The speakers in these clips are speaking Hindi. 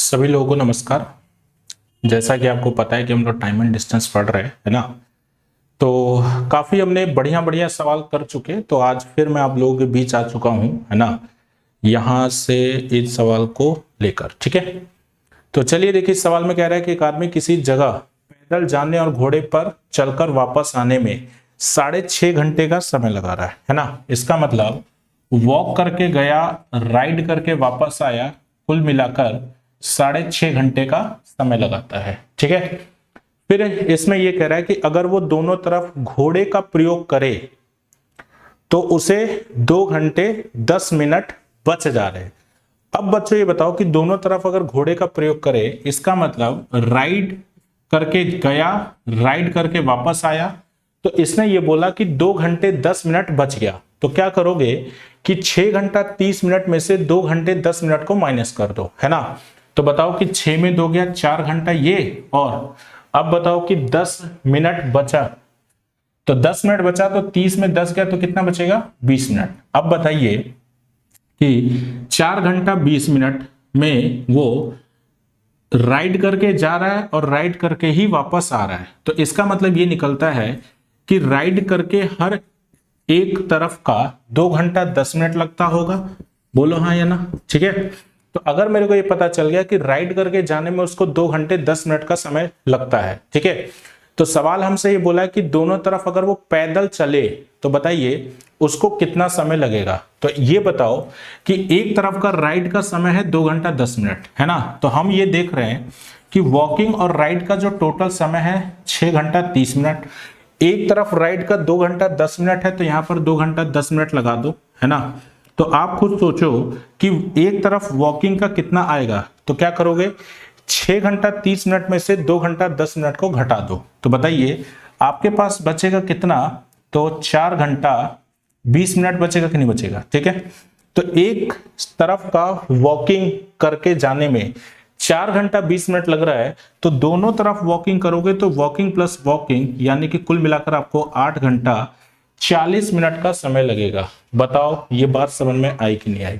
सभी लोगों को नमस्कार। जैसा कि आपको पता है कि हम लोग टाइम एंड डिस्टेंस पढ़ रहे हैं, है ना। तो काफी हमने बढ़िया बढ़िया सवाल कर चुके, तो आज फिर मैं आप लोगों के बीच आ चुका हूं, है ना, यहां से इस सवाल को लेकर। ठीक है, तो चलिए देखिए, इस सवाल में कह रहा है कि एक आदमी किसी जगह पैदल जाने और घोड़े पर चलकर वापस आने में 6.5 घंटे का समय लगा रहा है ना। इसका मतलब वॉक करके गया, राइड करके वापस आया, कुल मिलाकर 6.5 घंटे का समय लगाता है। ठीक है, फिर इसमें यह कह रहा है कि अगर वो दोनों तरफ घोड़े का प्रयोग करे तो उसे 2 घंटे 10 मिनट बच जा रहे हैं। अब बच्चों ये बताओ कि दोनों तरफ अगर घोड़े का प्रयोग करे, इसका मतलब राइड करके गया, राइड करके वापस आया, तो इसने ये बोला कि 2 घंटे 10 मिनट बच गया। तो क्या करोगे कि 6 घंटा 30 मिनट में से 2 घंटे 10 मिनट को माइनस कर दो, है ना। तो बताओ कि 6 में 2 गया 4 घंटा ये, और अब बताओ कि 10 मिनट बचा, तो 10 मिनट बचा, तो 30 में 10 गया तो कितना बचेगा 20 मिनट। अब बताइए कि 4 घंटा 20 मिनट में वो राइड करके जा रहा है और राइड करके ही वापस आ रहा है। तो इसका मतलब ये निकलता है कि राइड करके हर एक तरफ का 2 घंटा 10 मिनट लगता होगा। बोलो हाँ या ना। ठीक है, तो अगर मेरे को ये पता चल गया कि राइड करके जाने में उसको 2 घंटे 10 मिनट का समय लगता है, ठीक है, तो सवाल हमसे ये बोला है कि दोनों तरफ अगर वो पैदल चले तो बताइए उसको कितना समय लगेगा। तो ये बताओ कि एक तरफ का राइड का समय है 2 घंटा 10 मिनट, है ना। तो हम ये देख रहे हैं कि वॉकिंग और राइड का जो टोटल समय है 6 घंटा 30 मिनट। एक तरफ राइड का 2 घंटा 10 मिनट है, तो यहां पर 2 घंटा 10 मिनट लगा दो, है ना। तो आप खुद सोचो कि एक तरफ वॉकिंग का कितना आएगा, तो क्या करोगे, 6 घंटा 30 मिनट में से 2 घंटा 10 मिनट को घटा दो, तो बताइए आपके पास बचेगा कितना, तो 4 घंटा 20 मिनट बचेगा कि नहीं बचेगा। ठीक है, तो एक तरफ का वॉकिंग करके जाने में 4 घंटा 20 मिनट लग रहा है, तो दोनों तरफ वॉकिंग करोगे तो वॉकिंग प्लस वॉकिंग यानी कि कुल मिलाकर आपको 8 घंटा 40 मिनट का समय लगेगा। बताओ ये बात समझ में आई कि नहीं आई।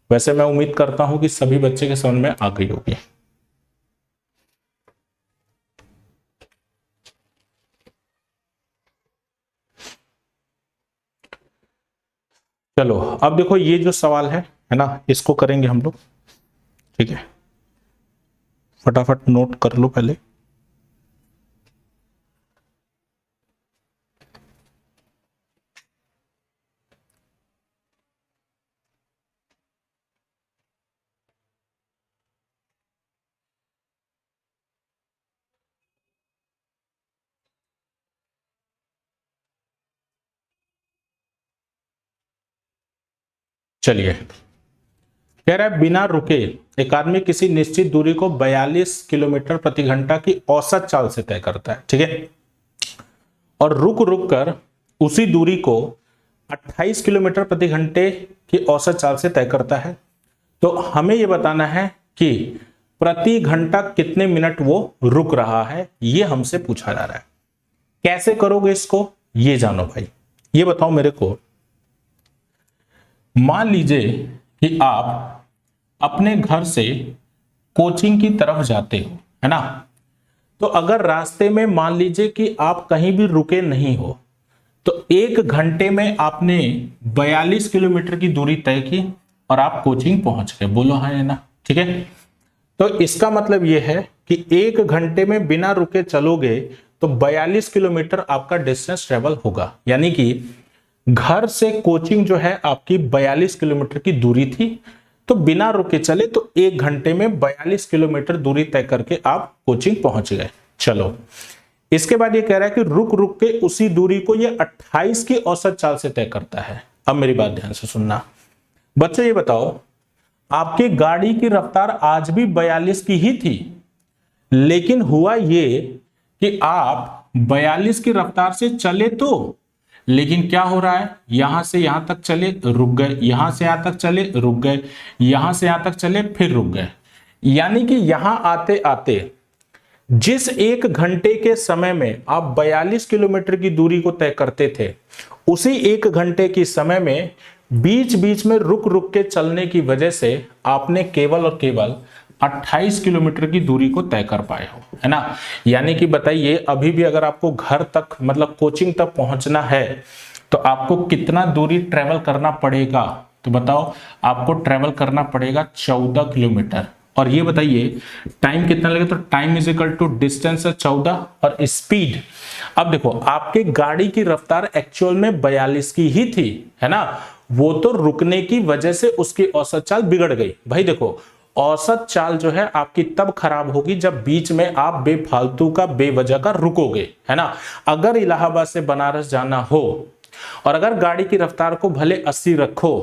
वैसे मैं उम्मीद करता हूं कि सभी बच्चे के समझ में आ गई होगी। चलो अब देखो, ये जो सवाल है ना, इसको करेंगे हम लोग। ठीक है, फटाफट नोट कर लो पहले। चलिए, कह रहा है बिना रुके एक आदमी किसी निश्चित दूरी को 42 किलोमीटर प्रति घंटा की औसत चाल से तय करता है। ठीक है, और रुक रुक कर उसी दूरी को 28 किलोमीटर प्रति घंटे की औसत चाल से तय करता है। तो हमें यह बताना है कि प्रति घंटा कितने मिनट वो रुक रहा है, ये हमसे पूछा जा रहा है। कैसे करोगे इसको, ये जानो भाई। ये बताओ मेरे को, मान लीजिए कि आप अपने घर से कोचिंग की तरफ जाते हो, है ना। तो अगर रास्ते में मान लीजिए कि आप कहीं भी रुके नहीं हो, तो 1 घंटे में आपने 42 किलोमीटर की दूरी तय की और आप कोचिंग पहुंच गए। बोलो हाँ या ना। ठीक है, तो इसका मतलब यह है कि 1 घंटे में बिना रुके चलोगे तो 42 किलोमीटर आपका डिस्टेंस ट्रेवल होगा। यानी कि घर से कोचिंग जो है आपकी 42 किलोमीटर की दूरी थी, तो बिना रुके चले तो 1 घंटे में 42 किलोमीटर दूरी तय करके आप कोचिंग पहुंच गए। चलो, इसके बाद ये कह रहा है कि रुक रुक के उसी दूरी को ये 28 की औसत चाल से तय करता है। अब मेरी बात ध्यान से सुनना बच्चों, ये बताओ आपकी गाड़ी की रफ्तार आज भी 42 की ही थी, लेकिन हुआ ये कि आप 42 की रफ्तार से चले तो, लेकिन क्या हो रहा है, यहां से यहां तक चले रुक गए, यहां से यहां तक चले रुक गए, यहां से यहां तक चले फिर रुक गए। यानी कि यहां आते आते जिस 1 घंटे के समय में आप 42 किलोमीटर की दूरी को तय करते थे, उसी 1 घंटे की समय में बीच बीच में रुक रुक के चलने की वजह से आपने केवल और केवल 28 किलोमीटर की दूरी को तय कर पाए हो, है ना। यानी कि बताइए अभी भी अगर आपको घर तक मतलब कोचिंग तक पहुंचना है तो आपको कितना दूरी ट्रेवल करना पड़ेगा, तो बताओ आपको ट्रेवल करना पड़ेगा 14 किलोमीटर। और ये बताइए टाइम कितना लगेगा, तो time is equal to distance है 14 और स्पीड। अब देखो आपके गाड़ी की रफ्तार एक्चुअल में 42 की ही थी, है ना। वो तो रुकने की वजह से उसकी औसत चाल बिगड़ गई। भाई देखो औसत चाल जो है आपकी तब खराब होगी जब बीच में आप बेफालतू का बेवजह का रुकोगे, है ना। अगर इलाहाबाद से बनारस जाना हो और अगर गाड़ी की रफ्तार को भले 80 रखो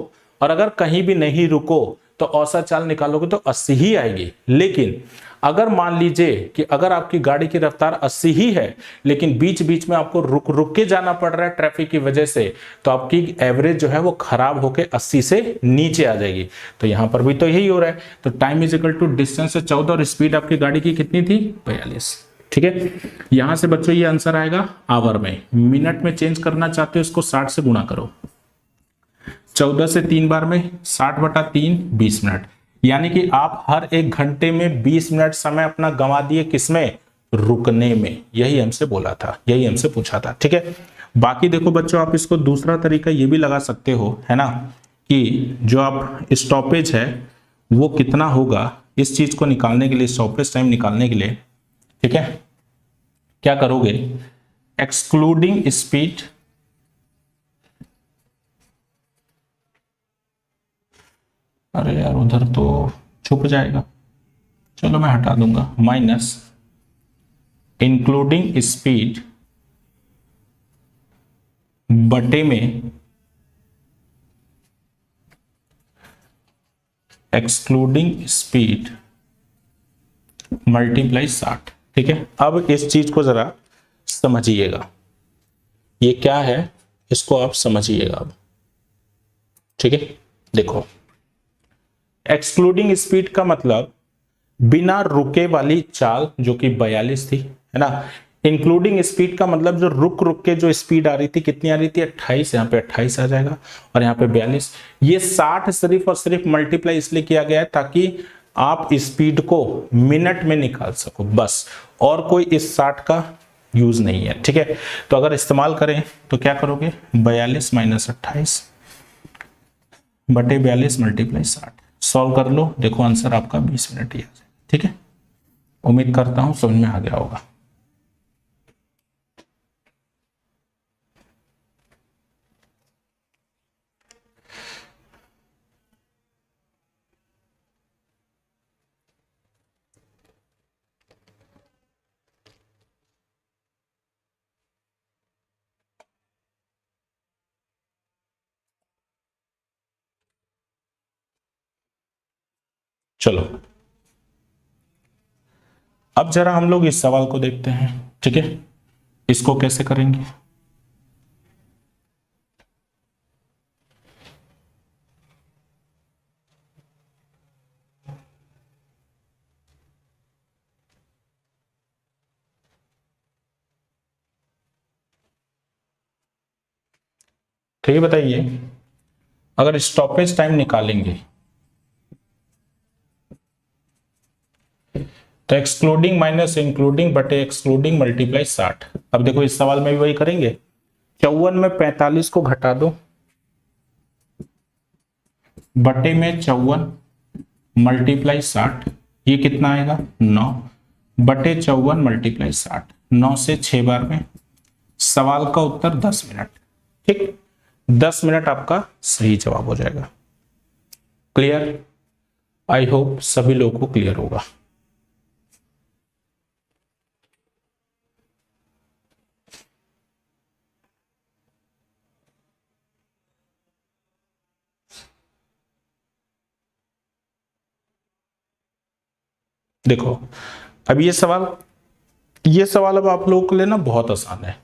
और अगर कहीं भी नहीं रुको तो औसत चाल निकालोगे तो 80 ही आएगी। लेकिन अगर मान लीजिए कि अगर आपकी गाड़ी की रफ्तार 80 ही है लेकिन बीच बीच में आपको रुक रुक के जाना पड़ रहा है ट्रैफिक की वजह से, तो आपकी एवरेज जो है वो खराब होकर 80 से नीचे आ जाएगी। तो यहां पर भी तो यही हो रहा है। तो time is equal to distance है 14 और स्पीड आपकी गाड़ी की कितनी थी 42। ठीक है, यहां से बच्चों ये आंसर आएगा आवर में। मिनट में चेंज करना चाहते हो इसको 60 से गुणा करो, 14 से 3 बार में 60/3 20 मिनट। यानी कि आप हर एक घंटे में 20 मिनट समय अपना गंवा दिए, किसमें, रुकने में। यही हमसे बोला था, यही हमसे पूछा था। ठीक है, बाकी देखो बच्चों आप इसको दूसरा तरीका ये भी लगा सकते हो, है ना, कि जो आप स्टॉपेज है वो कितना होगा इस चीज को निकालने के लिए, स्टॉपेज टाइम निकालने के लिए। ठीक है, क्या करोगे, एक्सक्लूडिंग स्पीड अरे यार उधर तो छुप जाएगा, चलो मैं हटा दूंगा, माइनस इंक्लूडिंग स्पीड बटे में एक्सक्लूडिंग स्पीड मल्टीप्लाई 60। ठीक है, अब इस चीज को जरा समझिएगा, ये क्या है इसको आप समझिएगा अब। ठीक है, देखो एक्सक्लूडिंग स्पीड का मतलब बिना रुके वाली चाल जो कि 42 थी, है ना। इंक्लूडिंग स्पीड का मतलब जो रुक रुक के जो स्पीड आ रही थी, कितनी आ रही थी 28, यहाँ पे 28 आ जाएगा और यहाँ पे 42। ये 60 सिर्फ और सिर्फ मल्टीप्लाई इसलिए किया गया है ताकि आप स्पीड को मिनट में निकाल सको, बस, और कोई इस 60 का यूज नहीं है। ठीक है, तो अगर इस्तेमाल करें तो क्या करोगे, 42 माइनस 28 बटे 42 मल्टीप्लाई 60, सॉल्व कर लो, देखो आंसर आपका 20 मिनट ही आ जाए। ठीक है, उम्मीद करता हूं समझ में आ गया होगा। चलो अब जरा हम लोग इस सवाल को देखते हैं। ठीक है, इसको कैसे करेंगे, तो ये बताइए अगर स्टॉपेज टाइम निकालेंगे तो एक्सक्लूडिंग माइनस इंक्लूडिंग बटे एक्सक्लूडिंग मल्टीप्लाई 60। अब देखो इस सवाल में भी वही करेंगे, 54 में 45 को घटा दो बटे में 54 मल्टीप्लाई 60, ये कितना आएगा 9 बटे 54 मल्टीप्लाई 60, 9 से 6 बार में, सवाल का उत्तर 10 मिनट। ठीक, 10 मिनट आपका सही जवाब हो जाएगा। क्लियर, आई होप सभी लोगों को क्लियर होगा। देखो अब ये सवाल अब आप लोगों के लिए ना बहुत आसान है।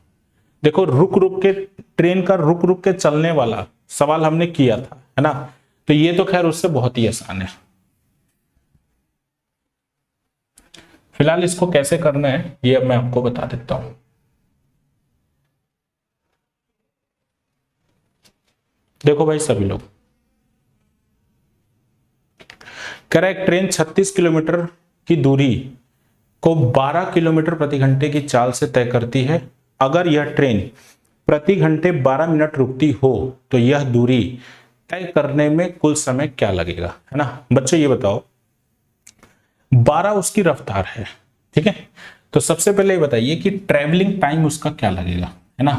देखो रुक रुक के ट्रेन का रुक रुक के चलने वाला सवाल हमने किया था, है ना, तो ये तो खैर उससे बहुत ही आसान है। फिलहाल इसको कैसे करना है ये अब मैं आपको बता देता हूं। देखो भाई सभी लोग, कह रहा है एक ट्रेन 36 किलोमीटर की दूरी को 12 किलोमीटर प्रति घंटे की चाल से तय करती है। अगर यह ट्रेन प्रति घंटे 12 मिनट रुकती हो तो यह दूरी तय करने में कुल समय क्या लगेगा, है ना। बच्चों ये बताओ, 12 उसकी रफ्तार है, ठीक है। तो सबसे पहले ये बताइए कि ट्रेवलिंग टाइम उसका क्या लगेगा, है ना।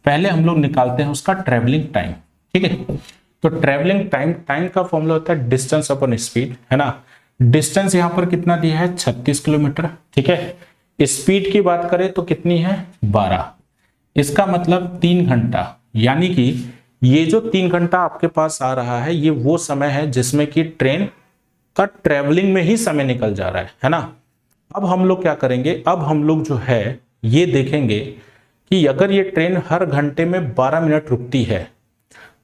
पहले हम लोग निकालते हैं उसका ट्रेवलिंग टाइम, ठीक है। तो ट्रेवलिंग टाइम, टाइम का फॉर्मूला होता है डिस्टेंस अपॉन स्पीड, है ना। डिस्टेंस यहां पर कितना दिया है, 36 किलोमीटर, ठीक है। स्पीड की बात करें तो कितनी है, 12। इसका मतलब 3 घंटा, यानी कि ये जो 3 घंटा आपके पास आ रहा है ये वो समय है जिसमें कि ट्रेन का ट्रेवलिंग में ही समय निकल जा रहा है ना। अब हम लोग क्या करेंगे, अब हम लोग जो है ये देखेंगे कि अगर ये ट्रेन हर घंटे में 12 मिनट रुकती है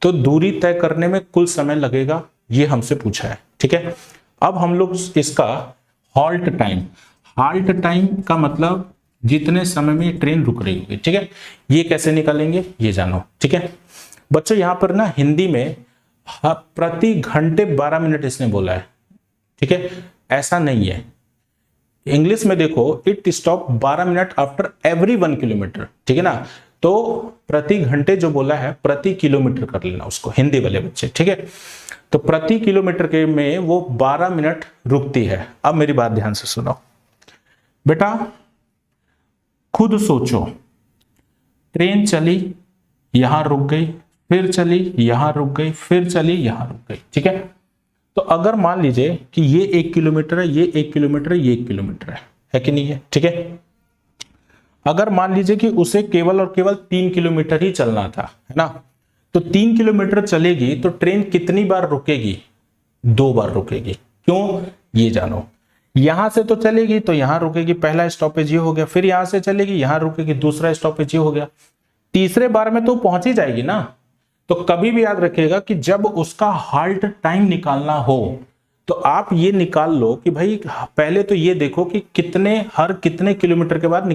तो दूरी तय करने में कुल समय लगेगा, ये हमसे पूछा है, ठीक है। अब हम लोग इसका हॉल्ट टाइम, हॉल्ट टाइम का मतलब जितने समय में ये ट्रेन रुक रही होगी, ठीक है, ये कैसे निकालेंगे ये जानो, ठीक है। बच्चों यहां पर ना हिंदी में प्रति घंटे 12 मिनट इसने बोला है, ठीक है, ऐसा नहीं है। इंग्लिश में देखो, it stop 12 minute after every 1 kilometre, ठीक है ना। तो प्रति घंटे जो बोला है प्रति किलोमीटर कर लेना उसको, हिंदी वाले बच्चे, ठीक है। तो प्रति किलोमीटर के में वो 12 मिनट रुकती है। अब मेरी बात ध्यान से सुनो बेटा, खुद सोचो, ट्रेन चली, यहां रुक गई, फिर चली, यहां रुक गई, फिर चली, यहां रुक गई, ठीक है। तो अगर मान लीजिए कि ये 1 किलोमीटर है, ये 1 किलोमीटर है, ये 1 किलोमीटर है कि नहीं है, ठीक है। अगर मान लीजिए कि उसे केवल और केवल 3 किलोमीटर ही चलना था, है ना, तो 3 किलोमीटर चलेगी तो ट्रेन कितनी बार रुकेगी, 2 बार रुकेगी। क्यों, ये जानो। यहां से तो चलेगी तो यहां रुकेगी, पहला स्टॉपेज ये हो गया, फिर यहां से चलेगी, यहां रुकेगी, दूसरा स्टॉपेज ये हो गया, तीसरे बार में तो पहुंच ही जाएगी ना। तो कभी भी याद रखिएगा कि जब उसका हॉल्ट टाइम निकालना हो तो आप ये निकाल लो कि भाई पहले तो ये देखो कि कितने किलोमीटर के बाद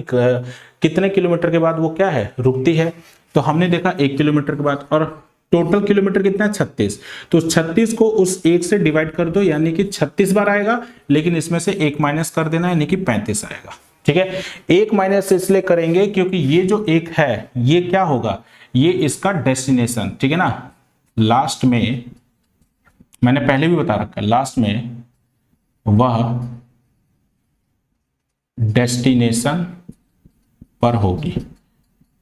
कितने किलोमीटर के बाद वो क्या है, रुकती है। तो हमने देखा 1 किलोमीटर के बाद, और टोटल किलोमीटर कितना है, 36। तो 36 को उस 1 से डिवाइड कर दो, यानी कि 36 बार आएगा, लेकिन इसमें से 1 माइनस कर देना, यानी कि 35 आएगा, ठीक है। 1 माइनस इसलिए करेंगे क्योंकि ये जो 1 है ये क्या होगा, ये इसका डेस्टिनेशन, ठीक है ना। लास्ट में मैंने पहले भी बता रखा है, लास्ट में वह डेस्टिनेशन पर होगी,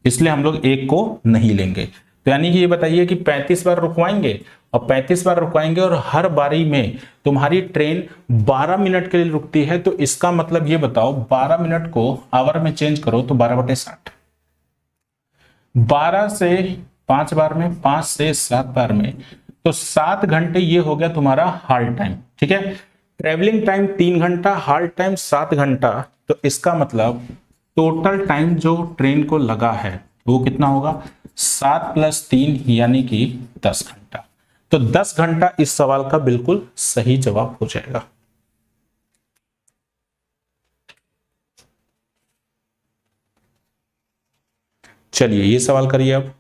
इसलिए हम लोग 1 को नहीं लेंगे। तो यानी कि ये बताइए कि 35 बार रुकवाएंगे, और 35 बार रुकवाएंगे और हर बारी में तुम्हारी ट्रेन 12 मिनट के लिए रुकती है, तो इसका मतलब ये बताओ 12 मिनट को आवर में चेंज करो तो 12/60, 12 से 5 बार में, 5 से 7 बार में, तो 7 घंटे ये हो गया तुम्हारा हॉल्ट टाइम, ठीक है। ट्रेवलिंग टाइम 3 घंटा, हॉल्ट टाइम 7 घंटा, तो इसका मतलब टोटल टाइम जो ट्रेन को लगा है वो कितना होगा, 7 + 3 यानी कि 10 घंटा। तो 10 घंटा इस सवाल का बिल्कुल सही जवाब हो जाएगा। चलिए ये सवाल करिए अब।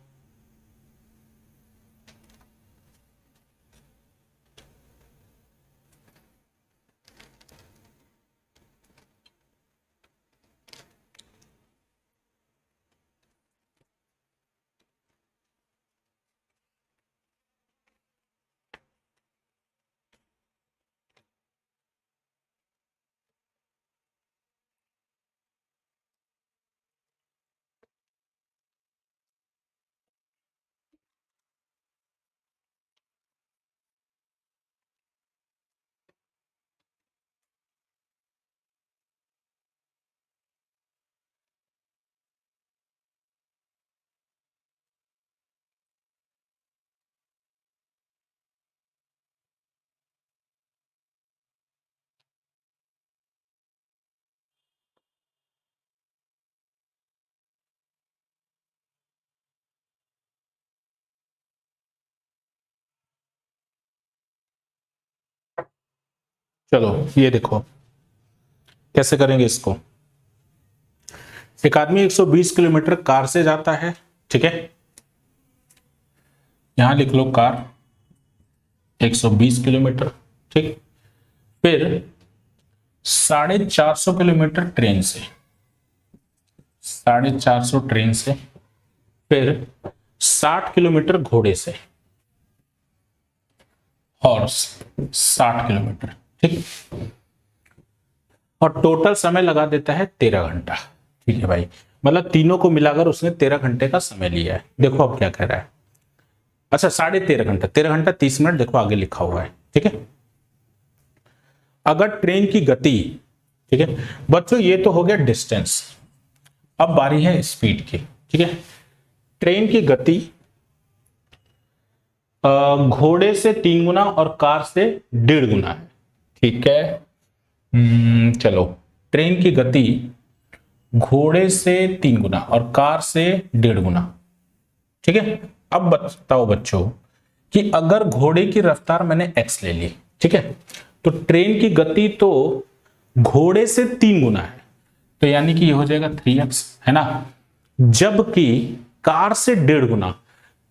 चलो ये देखो कैसे करेंगे इसको। एक आदमी 120 किलोमीटर कार से जाता है, ठीक है, यहां लिख लो कार 120 किलोमीटर, ठीक। फिर 450 किलोमीटर ट्रेन से, 450 ट्रेन से, फिर 60 किलोमीटर घोड़े से, हॉर्स 60 किलोमीटर, ठीक। और टोटल समय लगा देता है 13 घंटा, ठीक है भाई। मतलब तीनों को मिलाकर उसने 13 घंटे का समय लिया है। देखो अब क्या कह रहा है। अच्छा 13.5 घंटा, 13 घंटा 30 मिनट, देखो आगे लिखा हुआ है, ठीक है। अगर ट्रेन की गति, ठीक है बच्चों, ये तो हो गया डिस्टेंस। अब बारी है स्पीड की, ठीक है। ट्रेन की गति घोड़े से 3 गुना और कार से 1.5 गुना है, ठीक है। चलो, ट्रेन की गति घोड़े से 3 गुना और कार से 1.5 गुना, ठीक है। अब बताओ बच्चों कि अगर घोड़े की रफ्तार मैंने x ले ली, ठीक है, तो ट्रेन की गति तो घोड़े से 3 गुना है, तो यानी कि ये हो जाएगा 3x, है ना। जबकि कार से 1.5 गुना,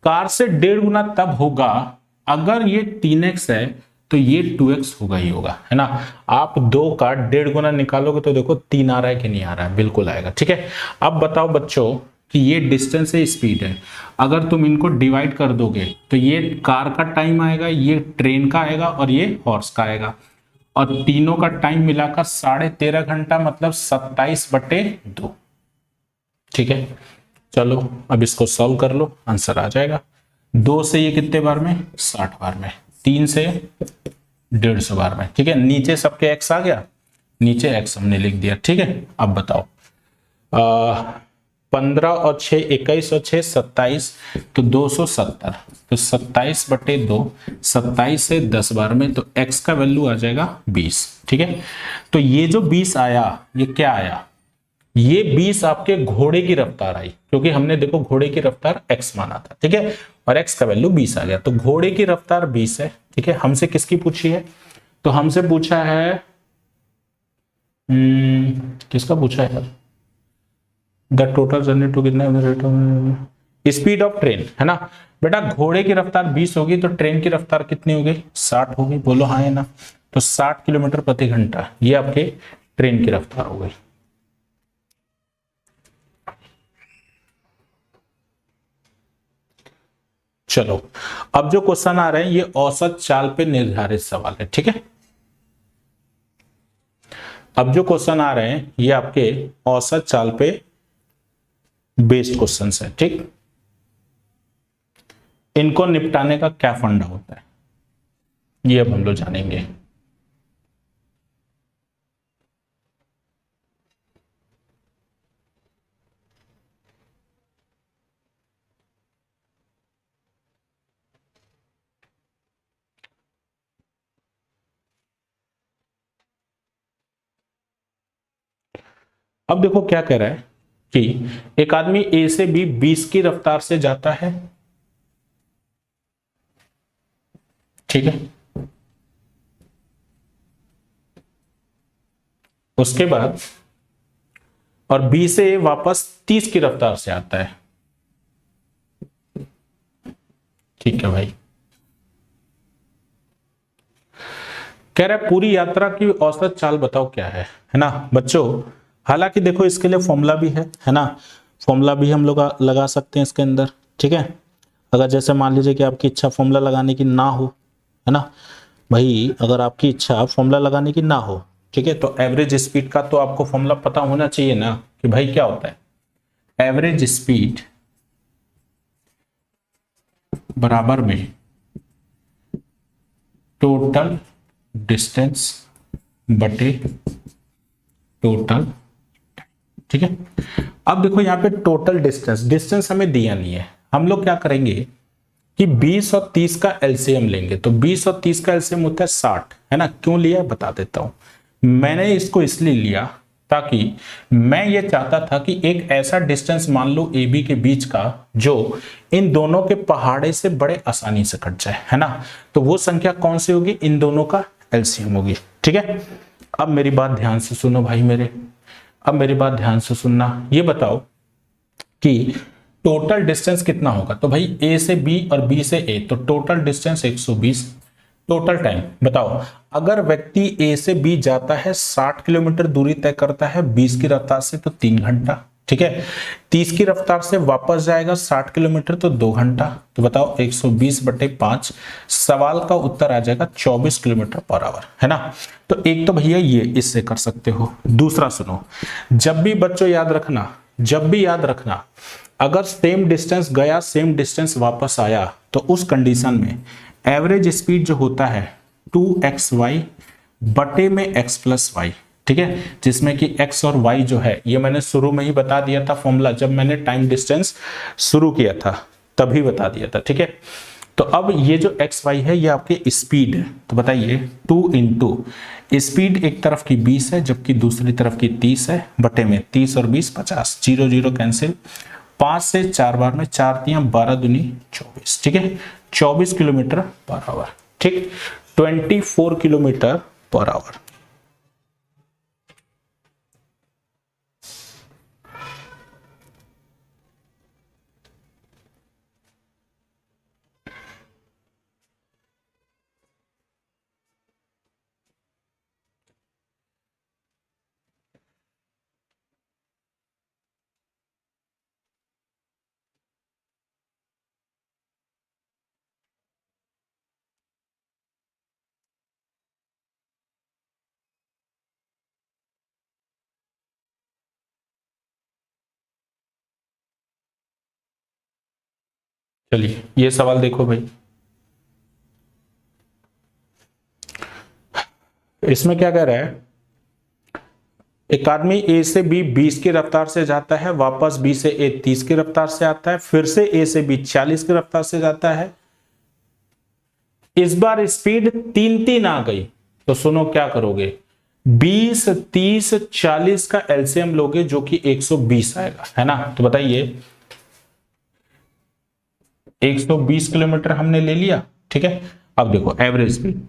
कार से 1.5 गुना तब होगा अगर ये 3x है तो ये 2x होगा ही होगा, है ना। आप 2 का 1.5 गुना निकालोगे तो देखो 3 आ रहा है कि नहीं आ रहा है, बिल्कुल आएगा, ठीक है। अब बताओ बच्चों कि ये डिस्टेंस है, स्पीड है, अगर तुम इनको डिवाइड कर दोगे तो ये कार का टाइम आएगा, ये ट्रेन का आएगा और ये हॉर्स का आएगा, और तीनों का टाइम मिलाकर 13.5 घंटा, मतलब 27/2, ठीक है। चलो अब इसको सॉल्व कर लो, आंसर आ जाएगा। 2 से ये कितने बार में, 60 बार में, 3 से 150 बार में, ठीक है। नीचे सबके x आ गया, नीचे x हमने लिख दिया, ठीक है। अब बताओ 15 और 6 21 और 6 27, तो 270, तो 27/2, 27 से 10 बार में, तो x का वैल्यू आ जाएगा 20, ठीक है। तो ये जो 20 आया, ये क्या आया, ये 20 आपके घोड़े की रफ्तार आई, क्योंकि हमने देखो घोड़े की रफ्तार x माना था, ठीक है, और x का वैल्यू 20 आ गया, तो घोड़े की रफ्तार 20 है, ठीक है। हमसे किसकी पूछी है, तो हमसे पूछा है किसका पूछा है, द टोटल जर्नी टू कितना स्पीड ऑफ ट्रेन, है ना। बेटा घोड़े की रफ्तार 20 होगी तो ट्रेन की रफ्तार कितनी होगी, 60 होगी, बोलो हाँ है ना। तो 60 किलोमीटर प्रति घंटा ये आपके ट्रेन की रफ्तार हो गई। चलो अब जो क्वेश्चन आ रहे हैं ये औसत चाल पे निर्धारित सवाल है, ठीक है। अब जो क्वेश्चन आ रहे हैं ये आपके औसत चाल पे बेस्ड क्वेश्चन है, ठीक। इनको निपटाने का क्या फंडा होता है ये अब हम लोग जानेंगे। अब देखो क्या कह रहा है कि एक आदमी ए से बी 20 की रफ्तार से जाता है, ठीक है। उसके बाद और बी से ए वापस 30 की रफ्तार से आता है, ठीक है भाई। कह रहा है पूरी यात्रा की औसत चाल बताओ क्या है ना बच्चों। हालांकि देखो इसके लिए फॉर्मूला भी है ना, फॉर्मूला भी हम लोग लगा सकते हैं इसके अंदर, ठीक है। अगर जैसे मान लीजिए कि आपकी इच्छा फॉर्मूला लगाने की ना हो, है ना भाई, अगर आपकी इच्छा फॉर्मूला लगाने की ना हो, ठीक है, तो एवरेज स्पीड का तो आपको फॉर्मूला पता होना चाहिए ना कि भाई क्या होता है, एवरेज स्पीड बराबर में टोटल डिस्टेंस बटे टोटल, ठीक है। अब देखो यहाँ पे टोटल डिस्टेंस हमें दिया नहीं है, हम लोग क्या करेंगे कि 20 और 30 का एलसीएम लेंगे, तो 20 और 30 का एलसीएम होता है 60, है ना। क्यों लिया बता देता हूं। मैंने इसको इसलिए लिया ताकि मैं ये चाहता था कि एक ऐसा डिस्टेंस मान लो ए बी के बीच का जो इन दोनों के पहाड़े से बड़े आसानी से कट जाए, है ना। तो वो संख्या कौन सी होगी, इन दोनों का एलसीएम होगी, ठीक है। अब मेरी बात ध्यान से सुनो भाई मेरे, अब मेरी बात ध्यान से सुनना। ये बताओ कि टोटल डिस्टेंस कितना होगा, तो भाई ए से बी और बी से ए, तो टोटल डिस्टेंस 120, टोटल टाइम बताओ। अगर व्यक्ति ए से बी जाता है 60 किलोमीटर दूरी तय करता है 20 की रफ्तार से तो 3 घंटा, ठीक है। 30 की रफ्तार से वापस जाएगा 60 किलोमीटर तो 2 घंटा। तो बताओ 120/5, सवाल का उत्तर आ जाएगा 24 किलोमीटर पर आवर, है ना। तो एक तो भैया ये इससे कर सकते हो। दूसरा सुनो, जब भी बच्चों याद रखना, जब भी याद रखना अगर सेम डिस्टेंस गया सेम डिस्टेंस वापस आया तो उस कंडीशन में एवरेज स्पीड जो होता है 2xy बटे में x प्लस वाई, ठीक है, जिसमें कि x और y जो है ये मैंने शुरू में ही बता दिया था फॉर्मूला, जब मैंने टाइम डिस्टेंस शुरू किया था तभी बता दिया था, ठीक है। तो अब ये जो x y है ये आपके स्पीड है, तो बताइए 2 इंटू स्पीड एक तरफ की 20 है जबकि दूसरी तरफ की 30 है, बटे में 30 और 20 50, 0 0 कैंसिल, 5 से 4 बार में 4 तियां 12 दूनी 24, ठीक है, 24 किलोमीटर पर आवर, ठीक, 24 किलोमीटर पर आवर। चलिए ये सवाल देखो भाई, इसमें क्या कह रहा है, एक आदमी ए से बी 20 की रफ्तार से जाता है, वापस बी से ए 30 की रफ्तार से आता है, फिर से ए से बी 40 की रफ्तार से जाता है, इस बार स्पीड 3 आ गई, तो सुनो क्या करोगे, 20 30 40 का एलसीएम लोगे जो कि 120 आएगा, है ना। तो बताइए 120 किलोमीटर हमने ले लिया, ठीक है। अब देखो एवरेज स्पीड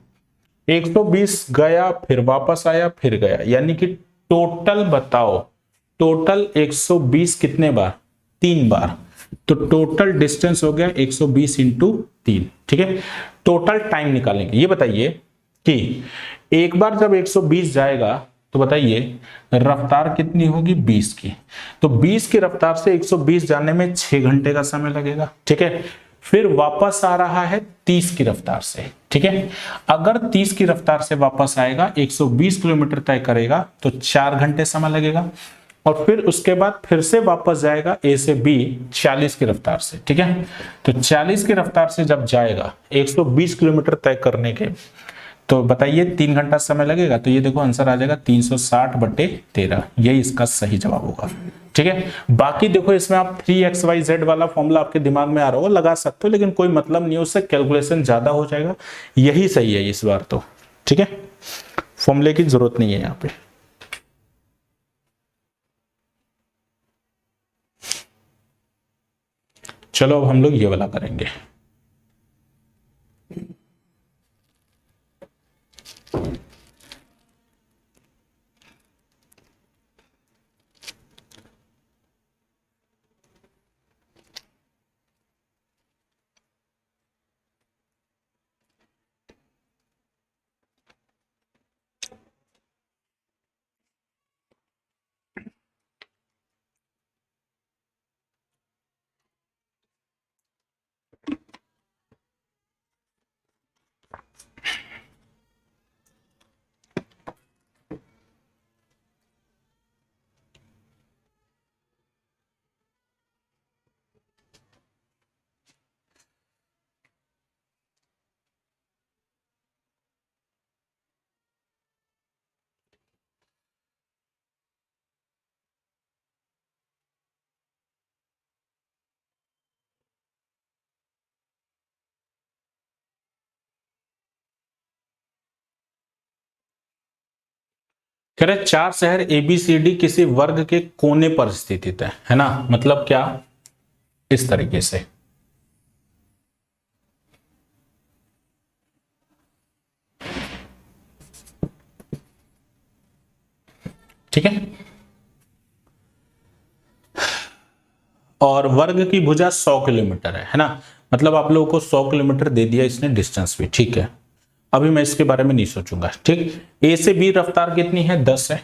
120 गया फिर वापस आया फिर गया, यानी कि टोटल बताओ, टोटल 120 कितने बार, 3 बार, तो टोटल डिस्टेंस हो गया 120 इंटू 3, ठीक है। टोटल टाइम निकालेंगे, ये बताइए कि एक बार जब 120 जाएगा तो बताइए रफ्तार कितनी होगी 20 की, तो 20 की रफ्तार से 120 जाने में 6 घंटे का समय लगेगा, ठीक है। फिर वापस आ रहा है 30 की रफ्तार से, ठीक है। अगर 30 की रफ्तार से वापस आएगा 120 किलोमीटर तय करेगा तो 4 घंटे समय लगेगा, और फिर उसके बाद फिर से वापस जाएगा ए से बी 40 की रफ्तार से, ठीक है। तो 40 की रफ्तार से जब जाएगा 120 किलोमीटर तय करने के, तो बताइए 3 घंटा समय लगेगा, तो ये देखो आंसर आ जाएगा 360/13, यही इसका सही जवाब होगा, ठीक है। बाकी देखो इसमें आप 3xyz वाला फॉर्मूला आपके दिमाग में आ रहा होगा, लगा सकते हो, लेकिन कोई मतलब नहीं है उससे, कैलकुलेशन ज्यादा हो जाएगा, यही सही है इस बार तो, ठीक है, फॉर्मूले की जरूरत नहीं है यहाँ पे। चलो अब हम लोग ये वाला करेंगे। कह रहे 4 शहर एबीसीडी किसी वर्ग के कोने पर स्थित है ना, मतलब क्या, इस तरीके से, ठीक है। और वर्ग की भुजा 100 किलोमीटर है ना, मतलब आप लोगों को 100 किलोमीटर दे दिया इसने डिस्टेंस भी, ठीक है। अभी मैं इसके बारे में नहीं सोचूंगा। ठीक, ए से बी रफ्तार कितनी है, 10 है।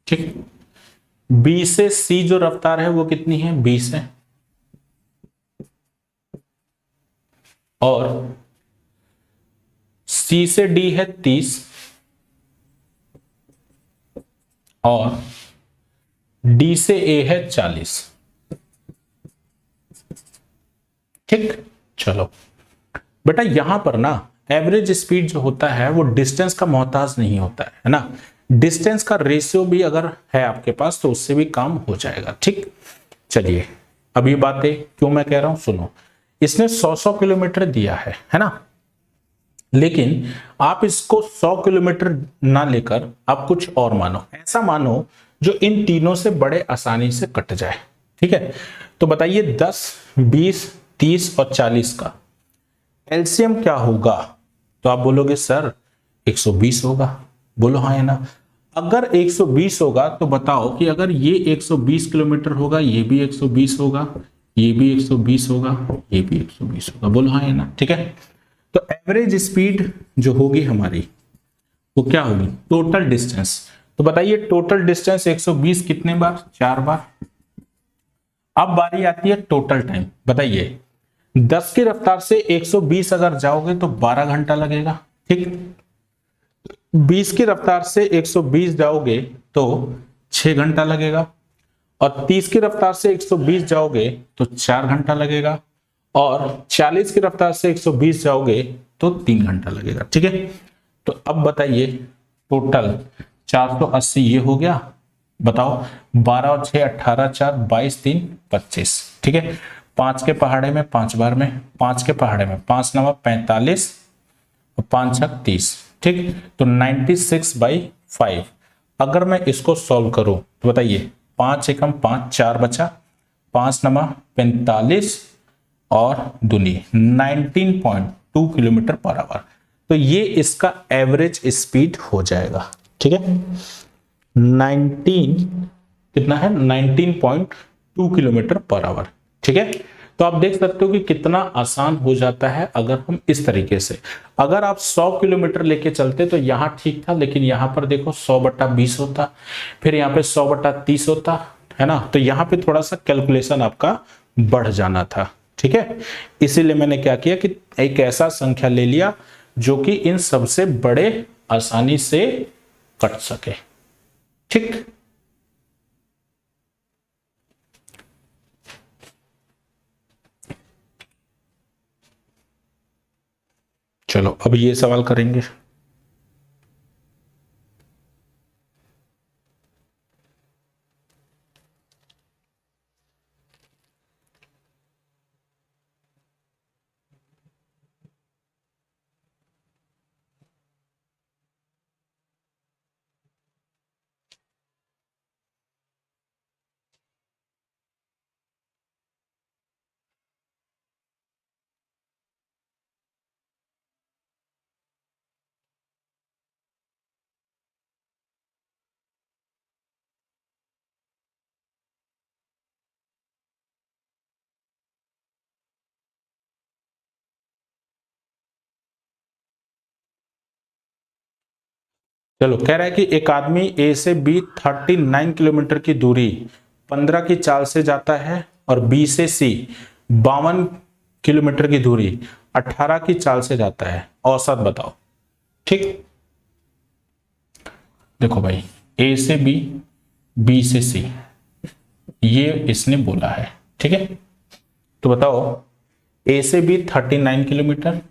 ठीक, बी से सी जो रफ्तार है वो कितनी है, 20 है। और सी से डी है 30 और डी से ए है 40। ठीक, चलो बेटा यहां पर ना एवरेज स्पीड जो होता है वो डिस्टेंस का मोहताज नहीं होता है ना। डिस्टेंस का रेशियो भी अगर है आपके पास तो उससे भी काम हो जाएगा। ठीक, चलिए अब ये बातें क्यों मैं कह रहा हूं सुनो। इसने 100 किलोमीटर दिया है ना, लेकिन आप इसको 100 किलोमीटर ना लेकर आप कुछ और मानो, ऐसा मानो जो इन तीनों से बड़े आसानी से कट जाए। ठीक है, तो बताइए 10, 20, 30 और 40 का एलसीएम क्या होगा? तो आप बोलोगे सर 120 होगा। बोलो हाँ या ना। अगर 120 होगा तो बताओ कि अगर ये 120 किलोमीटर होगा, ये भी 120 होगा, ये भी 120 होगा, ये भी 120 होगा। बोलो हाँ या ना। ठीक है, तो एवरेज स्पीड जो होगी हमारी वो क्या होगी, टोटल डिस्टेंस। तो बताइए टोटल डिस्टेंस 120 कितने बार, 4 बार। अब बारी आती है टोटल टाइम। बताइए 10 की रफ्तार से 120 अगर जाओगे तो 12 घंटा लगेगा। ठीक, 20 की रफ्तार से 120 जाओगे तो 6 घंटा लगेगा और 30 की रफ्तार से 120 जाओगे तो 4 घंटा लगेगा और 40 की रफ्तार से 120 जाओगे तो 3 घंटा लगेगा। ठीक है, तो अब बताइए टोटल 480 ये हो गया। बताओ 12 और 6 18, 4 22, 3 25। ठीक है, 5 के पहाड़े में 5 बार में, 5 के पहाड़े में 5 9 45 और 5 6 30। ठीक, तो 96/5। अगर मैं इसको सॉल्व करूं तो बताइए 5 एकम 5, 4 बचा, 5 9 45 और दूनी 19.2 किलोमीटर पर आवर। तो ये इसका एवरेज स्पीड हो जाएगा। ठीक है, 19 कितना है, 19.2 किलोमीटर पर आवर। ठीक है, तो आप देख सकते हो कि कितना आसान हो जाता है अगर हम इस तरीके से। अगर आप 100 किलोमीटर लेके चलते तो यहां ठीक था, लेकिन यहां पर देखो 100/20 होता, फिर यहाँ पे 100/30 होता है ना, तो यहाँ पे थोड़ा सा कैलकुलेशन आपका बढ़ जाना था। ठीक है, इसीलिए मैंने क्या किया कि एक ऐसा संख्या ले लिया जो कि इन सबसे बड़े आसानी से कट सके। ठीक, चलो अब ये सवाल करेंगे। चलो कह रहा है कि एक आदमी ए से बी 39 किलोमीटर की दूरी 15 की चाल से जाता है और बी से सी 52 किलोमीटर की दूरी 18 की चाल से जाता है, औसत बताओ। ठीक, देखो भाई ए से बी, बी से सी, ये इसने बोला है। ठीक है, तो बताओ ए से बी 39 किलोमीटर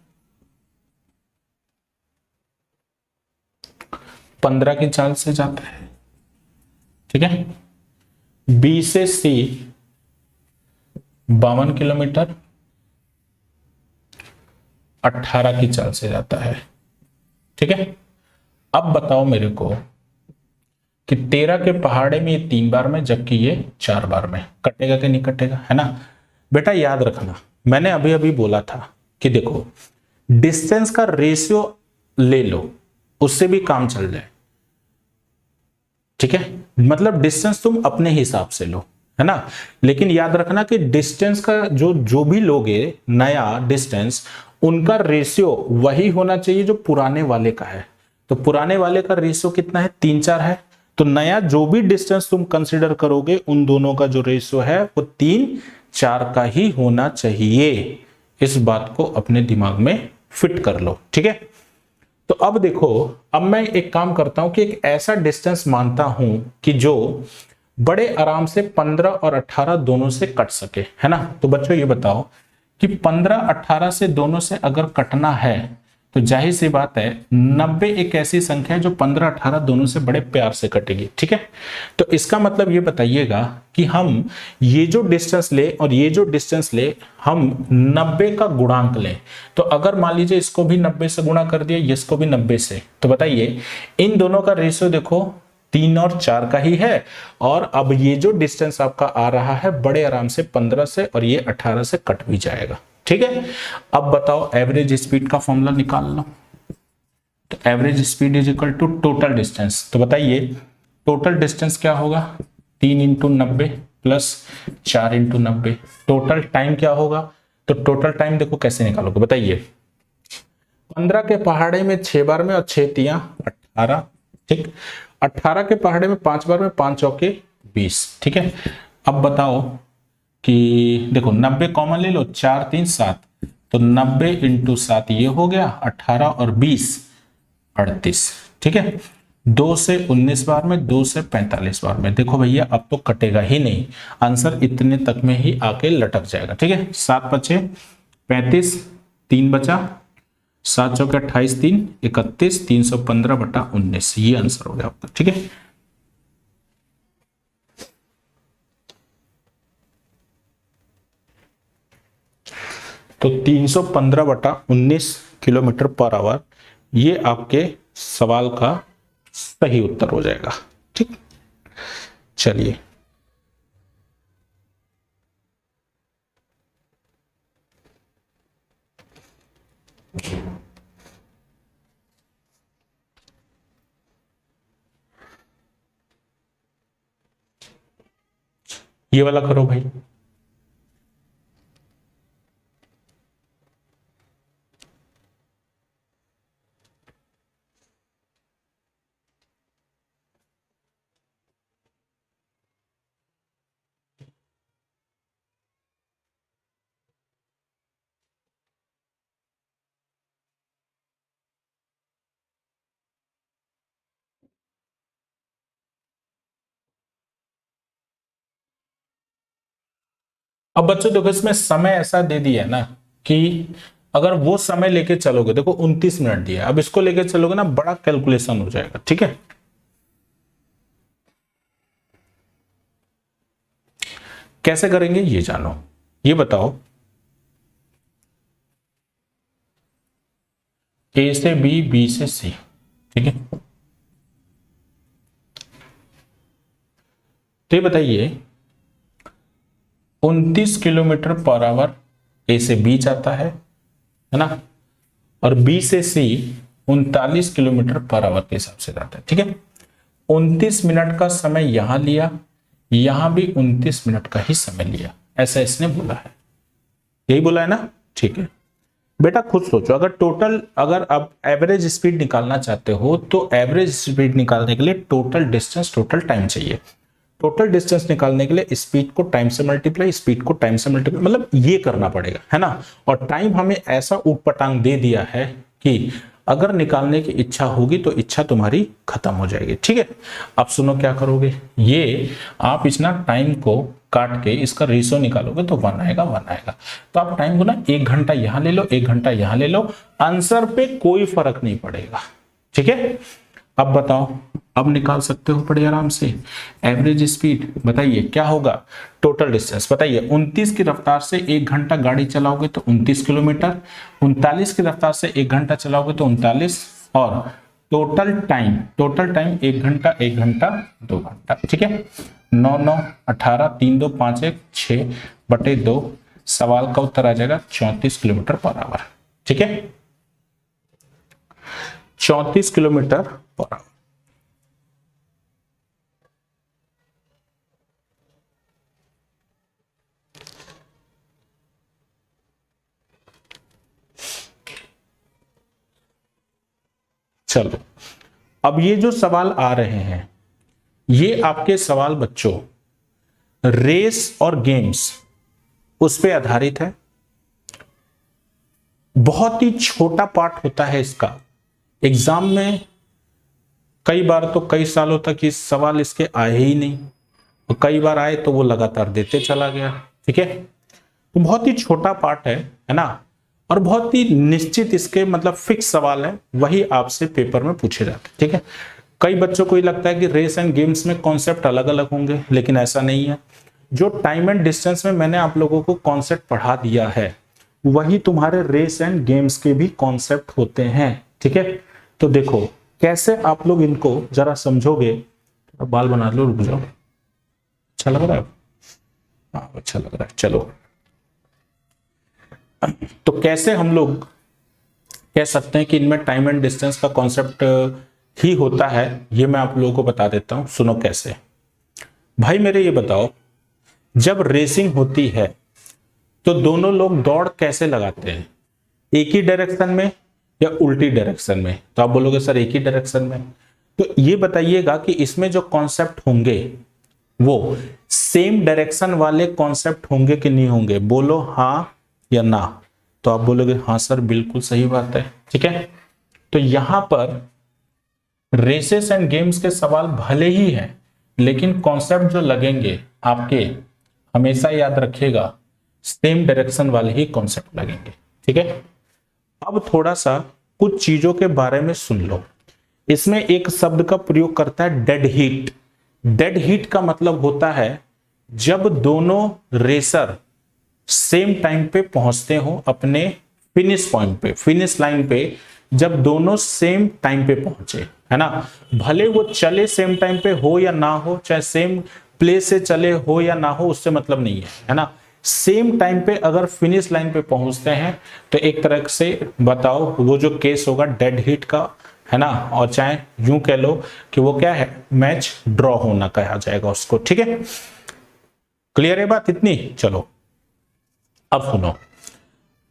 15 की चाल से जाता है। ठीक है, बी से सी 52 किलोमीटर 18 की चाल से जाता है। ठीक है, अब बताओ मेरे को कि 13 के पहाड़े में ये 3 बार में जबकि ये 4 बार में, कटेगा कि नहीं कटेगा, है ना। बेटा याद रखना मैंने अभी अभी बोला था कि देखो डिस्टेंस का रेशियो ले लो, उससे भी काम चल जाए। ठीक है, मतलब डिस्टेंस तुम अपने हिसाब से लो, है ना, लेकिन याद रखना कि डिस्टेंस का जो भी लोगे नया डिस्टेंस, उनका रेशियो वही होना चाहिए जो पुराने वाले का है। तो पुराने वाले का रेशियो कितना है, 3-4 है। तो नया जो भी डिस्टेंस तुम कंसीडर करोगे उन दोनों का जो रेशियो है वो 3-4 का ही होना चाहिए। इस बात को अपने दिमाग में फिट कर लो, ठीक है। तो अब देखो, अब मैं एक काम करता हूं कि एक ऐसा डिस्टेंस मानता हूं कि जो बड़े आराम से 15 और 18 दोनों से कट सके, है ना। तो बच्चों ये बताओ कि 15-18 से दोनों से अगर कटना है तो जाहिर सी बात है 90 एक ऐसी संख्या है जो 15-18 दोनों से बड़े प्यार से कटेगी, ठीक है। तो इसका मतलब ये बताइएगा कि हम ये जो डिस्टेंस ले और ये जो डिस्टेंस ले, हम 90 का गुणांक लें। तो अगर मान लीजिए इसको भी 90 से गुणा कर दिया, इसको भी 90 से, तो बताइए इन दोनों का रेशियो देखो 3 और 4 का ही है। और अब ये जो डिस्टेंस आपका आ रहा है बड़े आराम से 15 से और ये 18 से कट भी जाएगा, ठीक है। अब बताओ एवरेज स्पीड का फॉर्मूला निकाल लो। तो average speed is equal to total distance. तो बताइए टोटल डिस्टेंस क्या होगा, 3 into 90 plus 4 into 90। Total time क्या होगा, तो टोटल टाइम देखो कैसे निकालोगे, बताइए। 15 के पहाड़े में 6 बार में और 6 तिया 18, ठीक। 18 के पहाड़े में 5 बार में, 5 चौके 20, ठीक है। अब बताओ कि देखो 90 कॉमन ले लो, 4 3 7, तो 90 इंटू 7 ये हो गया 18 और 20 38, ठीक है। 2 से 19 बार में, 2 से 45 बार में। देखो भैया अब तो कटेगा ही नहीं, आंसर इतने तक में ही आके लटक जाएगा, ठीक है। 7 5 35, 3 बचा, 7 चौके 28, 3 31, 315/19, ये आंसर हो गया आपका, ठीक है। तो 315/19 किलोमीटर पर आवर, ये आपके सवाल का सही उत्तर हो जाएगा, ठीक। चलिए ये वाला करो भाई। अब बच्चों देखो इसमें समय ऐसा दे दिया है ना कि अगर वो समय लेके चलोगे, देखो 29 मिनट दिया, अब इसको लेके चलोगे ना बड़ा कैलकुलेशन हो जाएगा, ठीक है। कैसे करेंगे ये जानो, ये बताओ। ए से बी, बी से सी, ठीक है। तो ये बताइए 29 किलोमीटर पर आवर ए से बी जाता है ना, और बी से सी 39 किलोमीटर पर आवर के हिसाब से जाता है, ठीक है। 29 मिनट का समय यहां लिया, यहां भी 29 मिनट का ही समय लिया, ऐसा इसने बोला है, यही बोला है ना, ठीक है। बेटा खुद सोचो, अगर टोटल, अगर आप एवरेज स्पीड निकालना चाहते हो तो एवरेज स्पीड निकालने के लिए टोटल डिस्टेंस टोटल टाइम चाहिए। टोटल डिस्टेंस निकालने के लिए स्पीड को टाइम से मल्टीप्लाई, स्पीड को टाइम से मल्टीप्लाई, मतलब ये करना पड़ेगा, है ना। और टाइम हमें ऐसा ऊटपटांग दे दिया है कि अगर निकालने की इच्छा होगी तो इच्छा तुम्हारी खत्म हो जाएगी, ठीक है। अब सुनो क्या करोगे, ये आप इतना टाइम को काट के इसका रेशो निकालोगे तो 1 आएगा, 1 आएगा। तो आप टाइम को ना 1 घंटा यहां ले लो, 1 घंटा यहां ले लो, आंसर पे कोई फर्क नहीं पड़ेगा, ठीक है। अब बताओ, अब निकाल सकते हो बड़े आराम से एवरेज स्पीड, बताइए क्या होगा। टोटल डिस्टेंस बताइए, 29 की रफ्तार से 1 घंटा गाड़ी चलाओगे तो 29 किलोमीटर, 39 की रफ्तार से 1 घंटा चलाओगे तो 39, और टोटल टाइम, टोटल टाइम 1 घंटा 1 घंटा 2 घंटा, ठीक है। 9 9 18, 3 2 5 1 6/2, सवाल का उत्तर आ जाएगा 34 किलोमीटर पर आवर, ठीक है। 34 किलोमीटर पर आवर। चलो, अब ये जो सवाल आ रहे हैं ये आपके सवाल बच्चों रेस और गेम्स उस पे आधारित है। बहुत ही छोटा पार्ट होता है इसका, एग्जाम में कई बार तो कई सालों तक इस सवाल इसके आए ही नहीं, और कई बार आए तो वो लगातार देते चला गया। ठीक है, तो बहुत ही छोटा पार्ट है ना, और बहुत ही निश्चित इसके मतलब फिक्स सवाल है, वही आपसे पेपर में पूछे जाते। ठीक है, कई बच्चों को ये लगता है कि रेस एंड गेम्स में कॉन्सेप्ट अलग अलग होंगे, लेकिन ऐसा नहीं है। जो टाइम एंड डिस्टेंस में मैंने आप लोगों को कॉन्सेप्ट पढ़ा दिया है वही तुम्हारे रेस एंड गेम्स के भी कॉन्सेप्ट होते हैं। ठीक है, तो देखो कैसे आप लोग इनको जरा समझोगे। बाल बना लो, रुक जाओ, अच्छा लग रहा है? हाँ अच्छा लग रहा है। चलो, तो कैसे हम लोग कह सकते हैं कि इनमें टाइम एंड डिस्टेंस का कॉन्सेप्ट ही होता है, ये मैं आप लोगों को बता देता हूं। सुनो कैसे। भाई मेरे ये बताओ, जब रेसिंग होती है तो दोनों लोग दौड़ कैसे लगाते हैं? एक ही डायरेक्शन में या उल्टी डायरेक्शन में? तो आप बोलोगे सर एक ही डायरेक्शन में। तो ये बताइएगा कि इसमें जो कॉन्सेप्ट होंगे वो सेम डायरेक्शन वाले कॉन्सेप्ट होंगे कि नहीं होंगे? बोलो हाँ या ना। तो आप बोलोगे हाँ सर बिल्कुल सही बात है। ठीक है, तो यहां पर रेसेस एंड गेम्स के सवाल भले ही हैं, लेकिन कॉन्सेप्ट जो लगेंगे आपके, हमेशा याद रखिएगा सेम डायरेक्शन वाले ही कॉन्सेप्ट लगेंगे। ठीक है, अब थोड़ा सा कुछ चीजों के बारे में सुन लो। इसमें एक शब्द का प्रयोग करता है डेड हीट। डेड हीट का मतलब होता है जब दोनों रेसर सेम टाइम पे पहुंचते हो अपने फिनिश पॉइंट पे, फिनिश लाइन पे, जब दोनों सेम टाइम पे पहुंचे, है ना, भले वो चले सेम टाइम पे हो या ना हो, चाहे सेम प्लेस से चले हो या ना हो, उससे मतलब नहीं है ना, सेम टाइम पे अगर फिनिश लाइन पे पहुंचते हैं तो एक तरह से बताओ वो जो केस होगा डेड हीट का, है ना, और चाहे यूं कह लो कि वो क्या है, मैच ड्रॉ होना कहा जाएगा उसको। ठीक है, क्लियर है बात इतनी? चलो अब सुनो,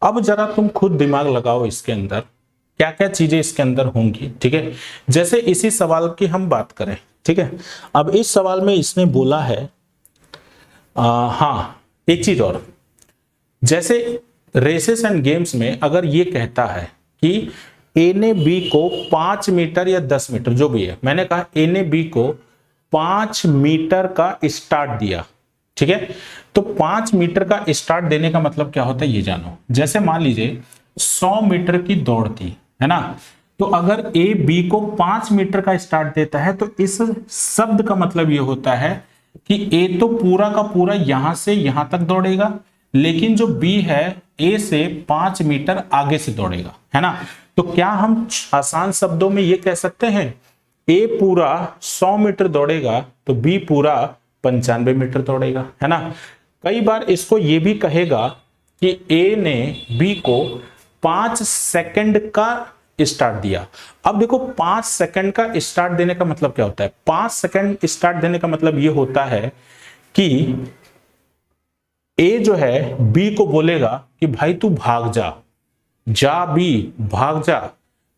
अब जरा तुम खुद दिमाग लगाओ इसके अंदर क्या क्या चीजें इसके अंदर होंगी। ठीक है, जैसे इसी सवाल की हम बात करें। ठीक है, अब इस सवाल में इसने बोला है हाँ एक चीज और, जैसे रेसेस एंड गेम्स में अगर ये कहता है कि ए ने बी को 5 मीटर या 10 मीटर जो भी है, मैंने कहा ए ने बी को 5 मीटर का स्टार्ट दिया। ठीक है, तो 5 मीटर का स्टार्ट देने का मतलब क्या होता है ये जानो। जैसे मान लीजिए 100 मीटर की दौड़ थी, है ना, तो अगर ए बी को 5 मीटर का स्टार्ट देता है तो इस शब्द का मतलब ये होता है कि ए तो पूरा का पूरा यहां से यहां तक दौड़ेगा, लेकिन जो बी है ए से 5 मीटर आगे से दौड़ेगा, है ना। तो क्या हम आसान शब्दों में ये कह सकते हैं ए पूरा 100 मीटर दौड़ेगा तो बी पूरा 95 मीटर दौड़ेगा, है ना। कई बार इसको ये भी कहेगा कि ए ने बी को 5 सेकंड का स्टार्ट दिया। अब देखो 5 सेकंड का स्टार्ट देने का मतलब क्या होता है? 5 सेकंड स्टार्ट देने का मतलब ये होता है कि ए जो है बी को बोलेगा कि भाई तू भाग जा, जा बी भाग जा,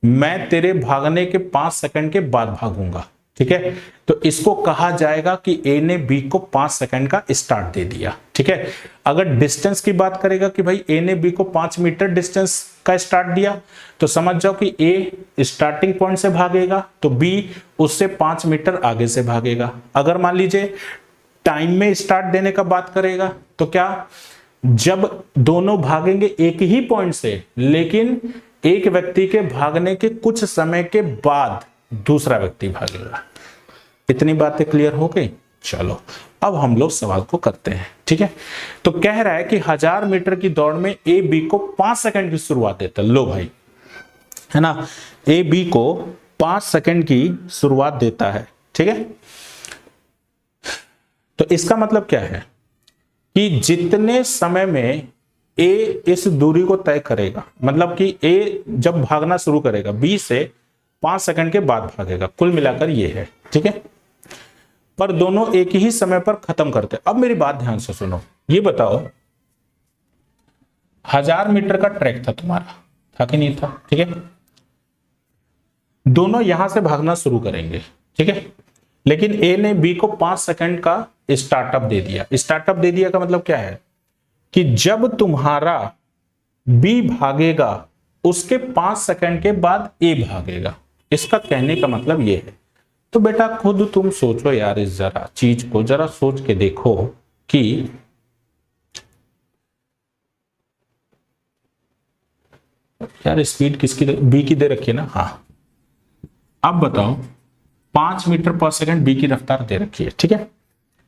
मैं तेरे भागने के 5 सेकंड के बाद भागूंगा। ठीक है, तो इसको कहा जाएगा कि ए ने बी को 5 सेकंड का स्टार्ट दे दिया। ठीक है, अगर डिस्टेंस की बात करेगा कि भाई ए ने बी को 5 मीटर डिस्टेंस का स्टार्ट दिया, तो समझ जाओ कि ए स्टार्टिंग पॉइंट से भागेगा तो बी उससे 5 मीटर आगे से भागेगा। अगर मान लीजिए टाइम में स्टार्ट देने का बात करेगा तो क्या, जब दोनों भागेंगे एक ही पॉइंट से, लेकिन एक व्यक्ति के भागने के कुछ समय के बाद दूसरा व्यक्ति भागेगा। इतनी बातें क्लियर हो गई? चलो अब हम लोग सवाल को करते हैं। ठीक है, तो कह रहा है कि 1000 मीटर की दौड़ में ए बी को 5 सेकंड की शुरुआत देता है। लो भाई, है ना, ए बी को 5 सेकंड की शुरुआत देता है। ठीक है, तो इसका मतलब क्या है कि जितने समय में ए इस दूरी को तय करेगा, मतलब कि ए जब भागना शुरू करेगा बी से 5 सेकंड के बाद भागेगा, कुल मिलाकर ये है। ठीक है, पर दोनों एक ही समय पर खत्म करते। अब मेरी बात ध्यान से सुनो, ये बताओ 1000 मीटर का ट्रैक था तुम्हारा, था कि नहीं था? ठीक है, दोनों यहां से भागना शुरू करेंगे, ठीक है। लेकिन ए ने बी को 5 सेकंड का स्टार्टअप दे दिया। स्टार्टअप दे दिया का मतलब क्या है कि जब तुम्हारा बी भागेगा उसके 5 सेकंड के बाद ए भागेगा। इसका कहने का मतलब ये है। तो बेटा खुद तुम सोचो यार, इस जरा चीज को जरा सोच के देखो कि यार स्पीड किसकी बी की दे रखी है ना। हाँ, अब बताओ 5 मीटर पर सेकंड बी की रफ्तार दे रखी है, ठीक है।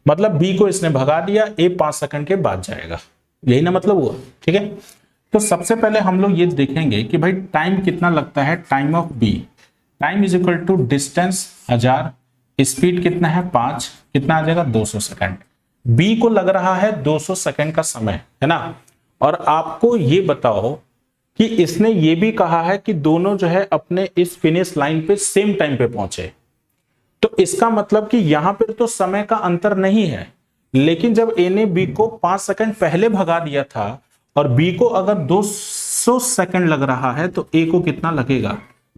मतलब बी को इसने भगा दिया, ए 5 सेकंड के बाद जाएगा, यही ना मतलब हुआ, ठीक है। तो सबसे पहले हम लोग ये देखेंगे कि भाई टाइम कितना लगता है। Time of B, time is equal to distance 1000, speed कितना है 5, कितना आ जाएगा 200 सेकंड। बी को लग रहा है 200 सेकंड का समय, है ना। और आपको ये बताओ कि इसने ये भी कहा है कि दोनों जो है अपने इस फिनिश लाइन पे सेम टाइम पे पहुंचे। तो इसका मतलब कि यहां पर तो समय का अंतर नहीं है, लेकिन जब ए ने बी को 5 सेकंड पहले भगा दिया था और बी को अगर 200 सेकंड लग रहा है तो ए को कितना लगेगा।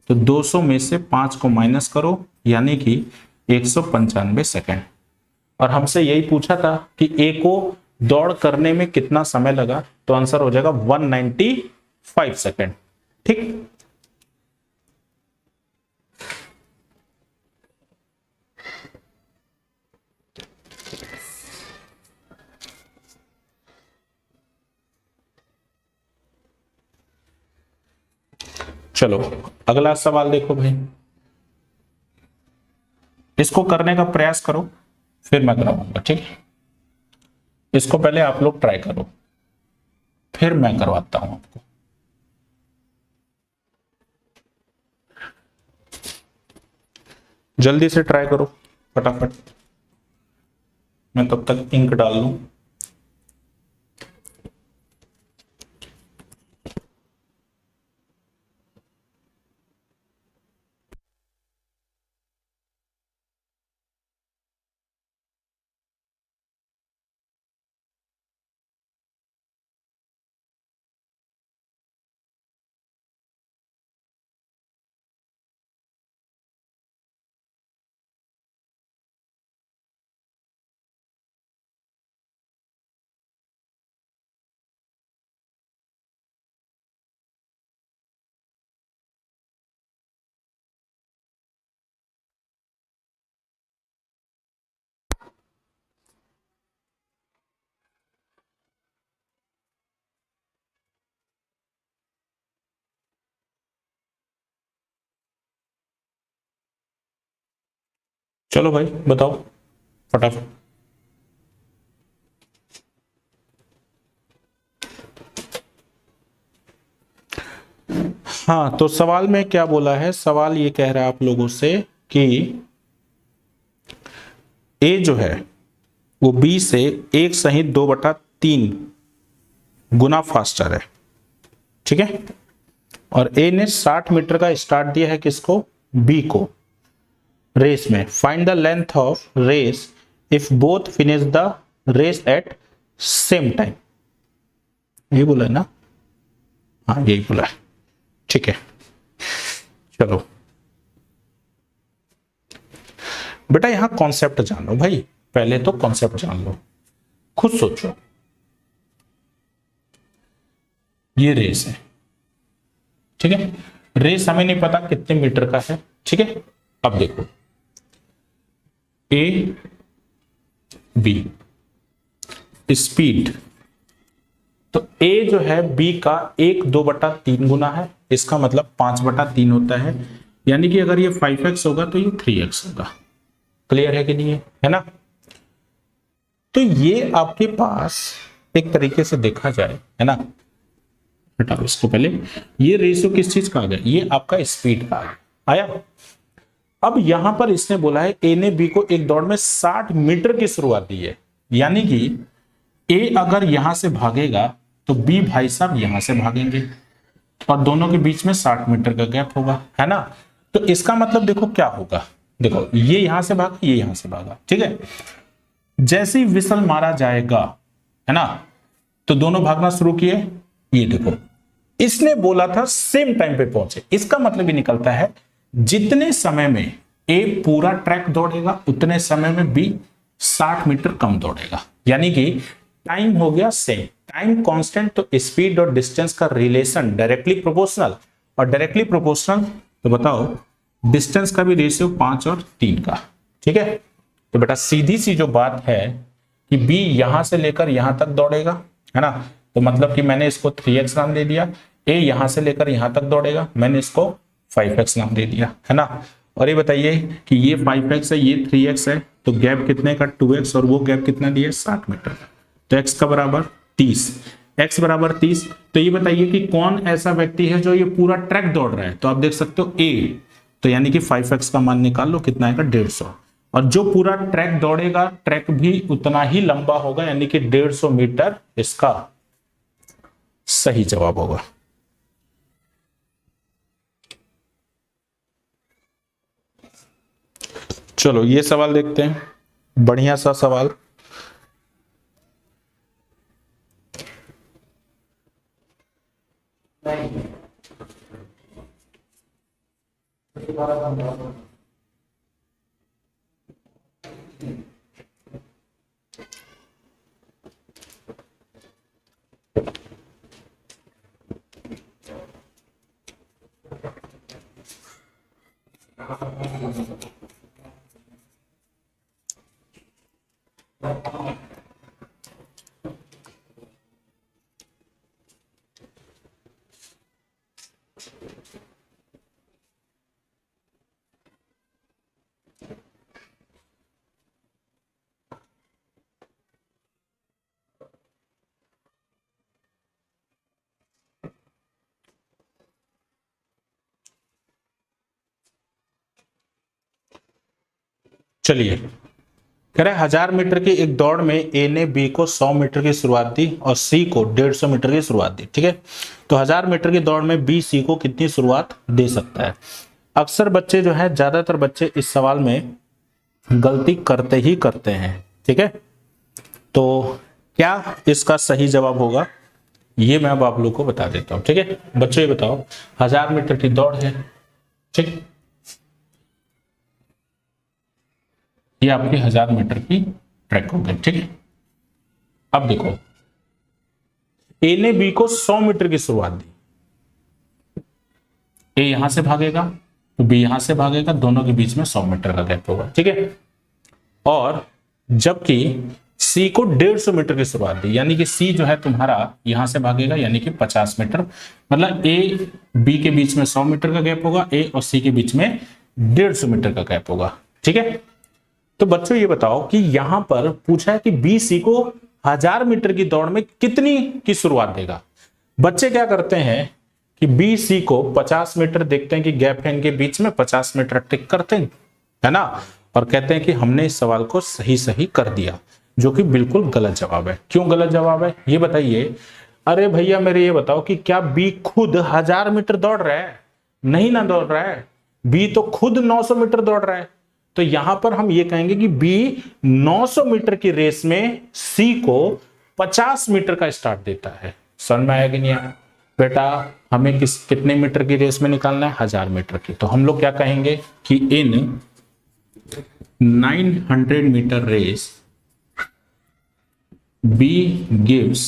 तो 200 में से 5 को माइनस करो, यानी कि 195 सेकंड। और हमसे यही पूछा था कि ए को दौड़ करने में कितना समय लगा, तो आंसर हो जाएगा 195 सेकंड, ठीक। चलो अगला सवाल देखो भाई, इसको करने का प्रयास करो फिर मैं करवाऊंगा, ठीक है। इसको पहले आप लोग ट्राई करो फिर मैं करवाता हूं आपको। जल्दी से ट्राई करो फटाफट, मैं तब तक इंक डाल लूं। चलो भाई बताओ फटाफट। हाँ, तो सवाल में क्या बोला है, सवाल ये कह रहा है आप लोगों से कि ए जो है वो बी से 1 सहित 2/3 गुना फास्टर है, ठीक है। और ए ने 60 मीटर का स्टार्ट दिया है किसको, बी को, रेस में। Find the length of race if both finish the race at same time. ये बोला है ना, हाँ यही बोला है, ठीक है। चलो बेटा यहां कॉन्सेप्ट जान लो भाई, पहले तो कॉन्सेप्ट जान लो, खुद सोचो। ये रेस है, ठीक है। रेस हमें नहीं पता कितने मीटर का है, ठीक है। अब देखो ए बी स्पीड, तो ए जो है बी का 1/2/3 गुना है, इसका मतलब 5/3 होता है, यानी कि अगर ये 5x होगा तो ये 3x होगा। क्लियर है कि नहीं है ना। तो ये आपके पास एक तरीके से देखा जाए, है ना, हटाओ इसको पहले, ये रेशियो किस चीज का आ गया, ये आपका स्पीड का आया। अब यहां पर इसने बोला है ए ने बी को एक दौड़ में 60 मीटर की शुरुआत दी है, यानी कि ए अगर यहां से भागेगा तो बी भाई साहब यहां से भागेंगे और दोनों के बीच में 60 मीटर का गैप होगा, है ना। तो इसका मतलब देखो क्या होगा, देखो ये यहां से भागा, ये यहां से भागा, ठीक है। जैसे ही विसल मारा जाएगा, है ना, तो दोनों भागना शुरू किए। ये देखो इसने बोला था सेम टाइम पे पहुंचे, इसका मतलब ये निकलता है जितने समय में ए पूरा ट्रैक दौड़ेगा उतने समय में बी 60 मीटर कम दौड़ेगा। यानी कि टाइम हो गया सेम, टाइम कांस्टेंट, तो स्पीड और डिस्टेंस का रिलेशन डायरेक्टली प्रोपोर्शनल, और डायरेक्टली प्रोपोर्शनल तो बताओ डिस्टेंस का भी रेशियो 5 और 3 का। ठीक है, तो बेटा सीधी सी जो बात है कि बी यहां से लेकर यहां तक दौड़ेगा, है ना, तो मतलब कि मैंने इसको 3x नाम दे दिया। ए यहां से लेकर यहां तक दौड़ेगा, मैंने इसको 5x नाम दे दिया, है ना। और ये बताइए कि ये 5x है, ये 3x है, तो गैप कितने का 2x, और वो गैप कितना दिया 60 मीटर। तो x का बराबर 30, x बराबर 30। तो ये बताइए कि कौन ऐसा व्यक्ति है जो ये पूरा ट्रैक दौड़ रहा है। तो आप देख सकते हो ए, तो यानी कि 5x का मान निकाल लो, कितना आएगा 150। और जो पूरा ट्रैक दौड़ेगा ट्रैक भी उतना ही लंबा होगा, यानी कि 150 मीटर इसका सही जवाब होगा। चलो ये सवाल देखते हैं, बढ़िया सा सवाल। चलिए, कह रहे 1000 मीटर की एक दौड़ में ए ने बी को 100 मीटर की शुरुआत दी और सी को 150 मीटर की शुरुआत दी। ठीक है, तो 1000 मीटर की दौड़ में बी सी को कितनी शुरुआत दे सकता है। अक्सर बच्चे जो है, ज्यादातर बच्चे इस सवाल में गलती करते ही करते हैं। ठीक है, तो क्या इसका सही जवाब होगा ये मैं अब आप लोग को बता देता हूं। ठीक है बच्चों, ये बताओ 1000 मीटर की दौड़ है, ठीक, ये आपकी 1000 मीटर की ट्रैक हो गई। ठीक है, अब देखो ए ने बी को 100 मीटर की शुरुआत दी, ए यहां से भागेगा तो बी यहां से भागेगा, दोनों के बीच में 100 मीटर का गैप होगा। ठीक है, और जबकि सी को 150 मीटर की शुरुआत दी, यानी कि सी जो है तुम्हारा यहां से भागेगा, यानी कि 50 मीटर, मतलब ए बी के बीच में 100 मीटर का गैप होगा, ए और सी के बीच में 150 मीटर का गैप होगा। ठीक है, तो बच्चों ये बताओ कि यहां पर पूछा है कि बी सी को 1000 मीटर की दौड़ में कितनी की शुरुआत देगा। बच्चे क्या करते हैं कि बी सी को 50 मीटर देखते हैं कि गैप है इनके बीच में, 50 मीटर टिक करते हैं, है ना, और कहते हैं कि हमने इस सवाल को सही सही कर दिया, जो कि बिल्कुल गलत जवाब है। क्यों गलत जवाब है ये बताइए। अरे भैया मेरे ये बताओ कि क्या बी खुद 1000 मीटर दौड़ रहा है? नहीं ना दौड़ रहा है, बी तो खुद 900 मीटर दौड़ रहा है। तो यहां पर हम ये कहेंगे कि बी 900 मीटर की रेस में सी को 50 मीटर का स्टार्ट देता है। समझ में आया कि नहीं आया? बेटा हमें कितने मीटर की रेस में निकालना है? 1000 मीटर की। तो हम लोग क्या कहेंगे कि in 900 metre race B gives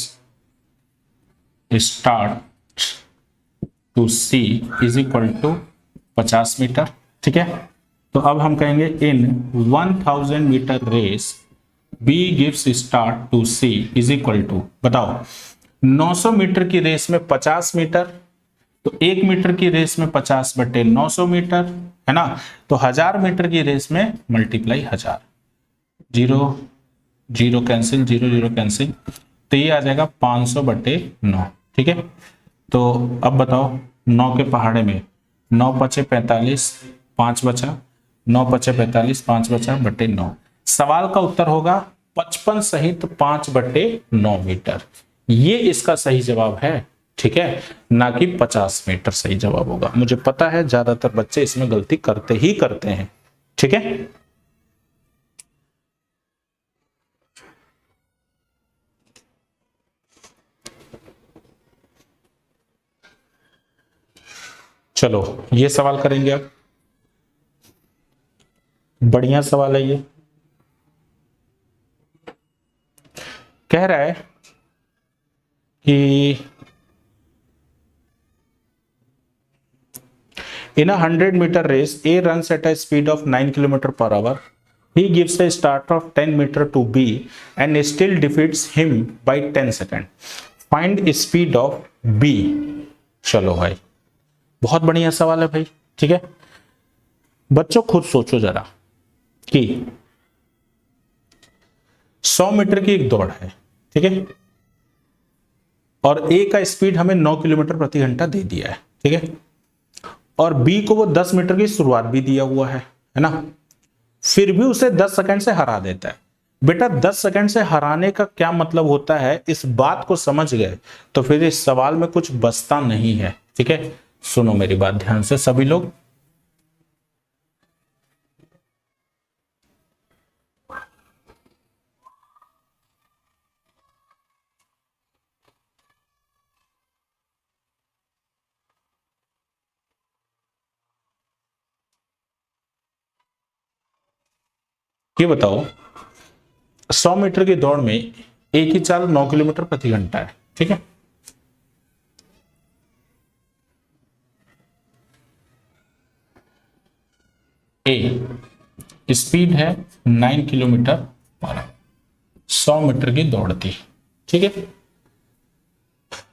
start to C is equal to 50 metre. ठीक है, तो अब हम कहेंगे in 1000 metre race B gives start to C is equal to, बताओ 900 मीटर की रेस में 50 मीटर, तो 1 मीटर की रेस में 50 बटे 900 मीटर, है ना, तो 1000 मीटर की रेस में मल्टीप्लाई 1000, 0 0 कैंसिल, 0 0 कैंसिल, तो ये आ जाएगा 500 बटे 9। ठीक है, तो अब बताओ 9 के पहाड़े में 9 पचे 45, 5 बचा, 9 पचे 45, 5 बचा बटे 9। सवाल का उत्तर होगा 55 सहित 5 बटे 9 मीटर, ये इसका सही जवाब है। ठीक है, ना कि 50 मीटर सही जवाब होगा। मुझे पता है ज्यादातर बच्चे इसमें गलती करते ही करते हैं। ठीक है, चलो ये सवाल करेंगे अब। बढ़िया सवाल है ये। कह रहा है कि in a 100-meter race, A runs at a speed of 9 km per hour. He gives a start of 10 meter to B and still defeats him by 10 seconds. Find speed of B. चलो भाई, बहुत बढ़िया सवाल है भाई। ठीक है बच्चों, खुद सोचो जरा कि 100 मीटर की एक दौड़ है, ठीक है, और ए का स्पीड हमें 9 किलोमीटर प्रति घंटा दे दिया है, ठीक है, और बी को वो 10 मीटर की शुरुआत भी दिया हुआ है ना, फिर भी उसे 10 सेकंड से हरा देता है। बेटा 10 सेकंड से हराने का क्या मतलब होता है, इस बात को समझ गए तो फिर इस सवाल में कुछ बचता नहीं है। ठीक है, सुनो मेरी बात ध्यान से सभी लोग। ये बताओ 100 मीटर की दौड़ में एक ही चाल 9 किलोमीटर प्रति घंटा है, ठीक है, ए स्पीड है 9 किलोमीटर पर 100 मीटर की दौड़ थी, ठीक है,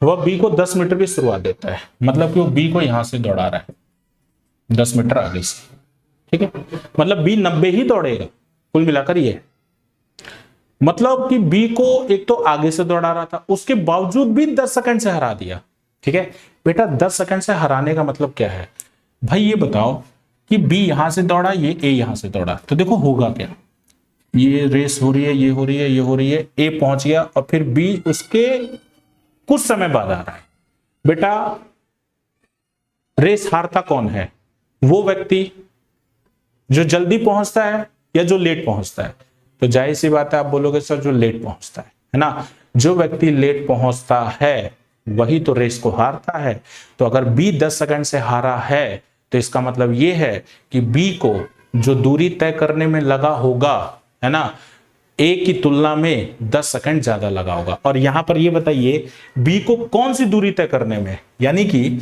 वह बी को 10 मीटर की शुरुआत देता है, मतलब कि वो बी को यहां से दौड़ा रहा है 10 मीटर आगे से, ठीक है, मतलब बी 90 ही दौड़ेगा कुल मिलाकर ये, मतलब कि बी को एक तो आगे से दौड़ा रहा था, उसके बावजूद भी 10 सेकंड से हरा दिया। ठीक है बेटा 10 सेकंड से हराने का मतलब क्या है भाई, ये बताओ कि बी यहां से दौड़ा, ये ए यहां से दौड़ा, तो देखो होगा क्या, ये रेस हो रही है, ये हो रही है, ये हो रही है, ए पहुंच गया और फिर बी उसके कुछ समय बाद आ रहा है। बेटा रेस हारता कौन है, वो व्यक्ति जो जल्दी पहुंचता है या जो लेट पहुंचता है, तो जाहिर सी बात है आप बोलोगे सर जो लेट पहुंचता है ना, जो व्यक्ति लेट पहुंचता है वही तो रेस को हारता है। तो अगर बी 10 सेकंड से हारा है तो इसका मतलब यह है कि बी को जो दूरी तय करने में लगा होगा, है ना, ए की तुलना में 10 सेकंड ज्यादा लगा होगा। और यहां पर ये बताइए बी को कौन सी दूरी तय करने में, यानी कि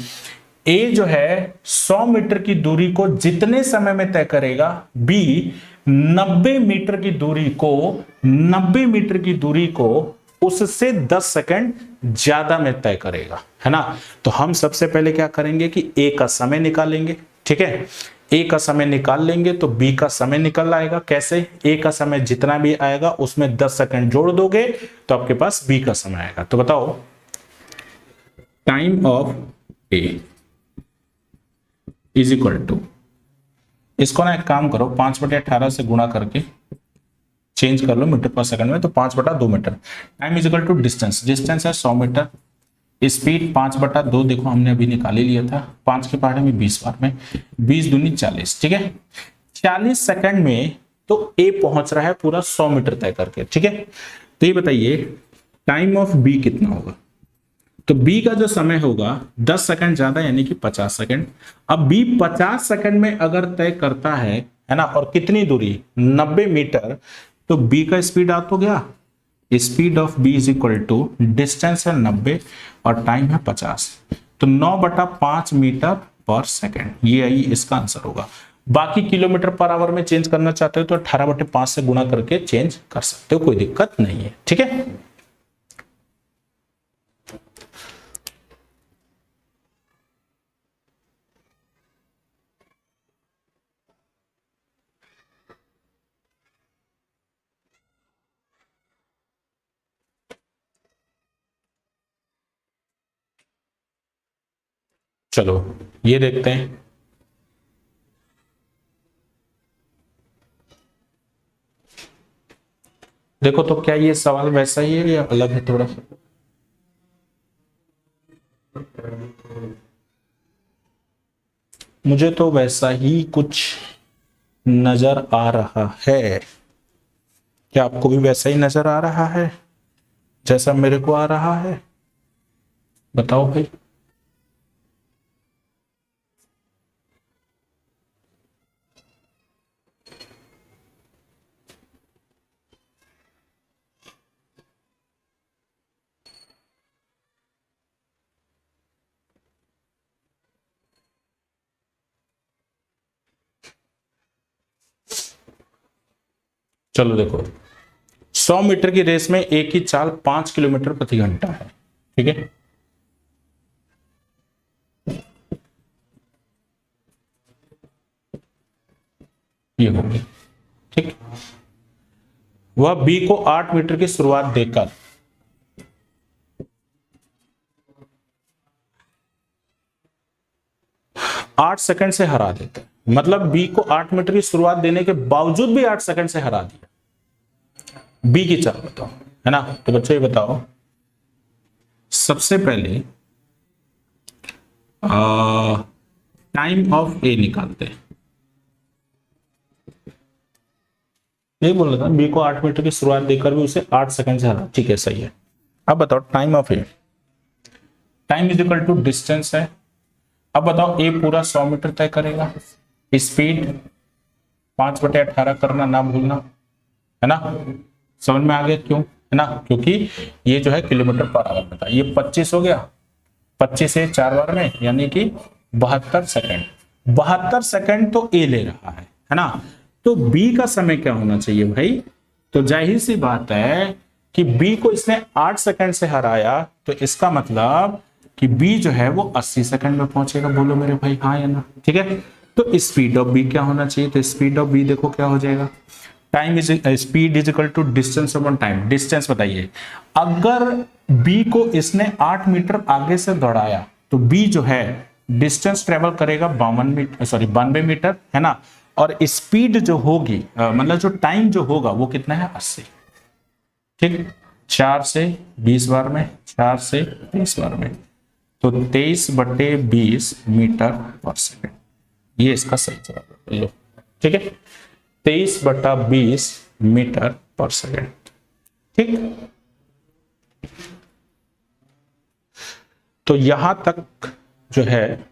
ए जो है 100 मीटर की दूरी को जितने समय में तय करेगा, बी 90 मीटर की दूरी को 90 मीटर की दूरी को उससे 10 सेकंड ज्यादा में तय करेगा, है ना। तो हम सबसे पहले क्या करेंगे कि ए का समय निकालेंगे, ठीक है, ए का समय निकाल लेंगे तो बी का समय निकल आएगा। कैसे, ए का समय जितना भी आएगा उसमें 10 सेकंड जोड़ दोगे तो आपके पास बी का समय आएगा। तो बताओ time of A is equal to, इसको ना एक काम करो 5/18 से गुणा करके चेंज कर लो मीटर पर सेकंड में, तो 5/2 मीटर। Time is equal to distance, distance है 100 मीटर, स्पीड 5/2 देखो हमने अभी निकाल ही लिया था, 5 के पहाड़े में 20 बार में 20 दूनी 40, ठीक है, 40 सेकंड में तो ए पहुंच रहा है पूरा 100 मीटर तय करके, ठीक है। तो ये बताइए टाइम ऑफ बी कितना होगा, तो बी का जो समय होगा 10 सेकंड ज्यादा यानी कि 50 सेकंड। अब बी 50 सेकंड में अगर तय करता है ना, और कितनी दूरी 90 मीटर, तो बी का स्पीड आ तो गया, speed of B is equal to distance है 90 और टाइम है 50, तो 9/5 मीटर पर सेकंड, ये आई इसका आंसर होगा। बाकी किलोमीटर पर आवर में चेंज करना चाहते हो तो 18/5 से गुणा करके चेंज कर सकते हो, कोई दिक्कत नहीं है, ठीक है। चलो ये देखते हैं, देखो तो क्या ये सवाल वैसा ही है या अलग है थोड़ा सा, मुझे तो वैसा ही कुछ नजर आ रहा है। क्या आपको भी वैसा ही नजर आ रहा है जैसा मेरे को आ रहा है, बताओ भाई। चलो देखो, 100 मीटर की रेस में एक ही चाल 5 किलोमीटर प्रति घंटा है, ठीक है। ये हो गई, ठीक। वह बी को 8 मीटर की शुरुआत देकर 8 सेकंड से हरा देता है। मतलब बी को 8 मीटर की शुरुआत देने के बावजूद भी 8 सेकंड से हरा दिया। बी की चाल बताओ, है ना। तो बच्चों ये बताओ, सबसे पहले टाइम ऑफ ए निकालते हैं। यही बोल रहा था, बी को 8 मीटर की शुरुआत देकर भी उसे 8 सेकंड से हरा, ठीक है, सही है। अब बताओ time of A, time is equal to distance है। अब बताओ ए पूरा 100 मीटर तय करेगा, स्पीड 5/18 करना ना भूलना, है ना। समझ में आ गया क्यों, है ना, क्योंकि ये जो है किलोमीटर पर आवर में था। ये 25 हो गया, 25 से 4 बार में, यानी कि 72 सेकंड। 72 सेकंड तो ए ले रहा है ना। तो बी का समय क्या होना चाहिए भाई। तो जाहिर सी बात है कि बी को इसने 8 सेकंड से हराया, तो इसका मतलब कि बी जो है वो 80 सेकंड में पहुंचेगा। बोलो मेरे भाई हाँ या ना, ठीक है। तो स्पीड ऑफ बी क्या होना चाहिए, तो स्पीड ऑफ बी देखो क्या हो जाएगा, time is speed is equal to distance upon time. Distance बताइए, अगर बी को इसने 8 मीटर आगे से दौड़ाया तो बी जो है डिस्टेंस ट्रेवल करेगा 92 मीटर, है ना। और स्पीड जो होगी मतलब जो टाइम जो होगा वो कितना है, 80, ठीक। 4 से 20 बार में, 4 से 20 बार में, तो 23/20 मीटर पर सेकंड, ये इसका सही जवाब है। लो, ठीक है, 23/20 मीटर पर सेकंड, ठीक। तो यहां तक जो है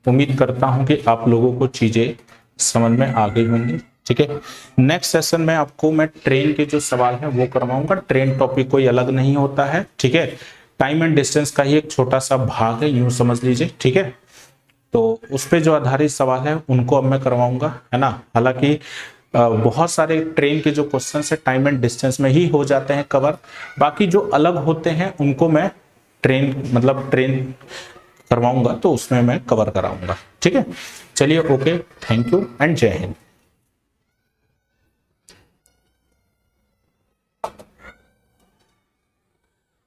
उम्मीद करता हूं कि आप लोगों को चीजें समझ में आ गई होंगी, ठीक है। नेक्स्ट सेशन में आपको मैं ट्रेन के जो सवाल हैं वो करवाऊंगा। ट्रेन टॉपिक कोई अलग नहीं होता है, ठीक है। टाइम एंड डिस्टेंस का ही एक छोटा सा भाग है, यूं समझ लीजिए, ठीक है। तो उस पे जो आधारित सवाल है उनको अब मैं करवाऊंगा, है ना। हालांकि बहुत सारे ट्रेन के जो क्वेश्चन है टाइम एंड डिस्टेंस में ही हो जाते हैं कवर, बाकी जो अलग होते हैं उनको मैं ट्रेन करवाऊंगा तो उसमें मैं कवर कराऊंगा, ठीक है। चलिए, ओके, थैंक यू एंड जय हिंद।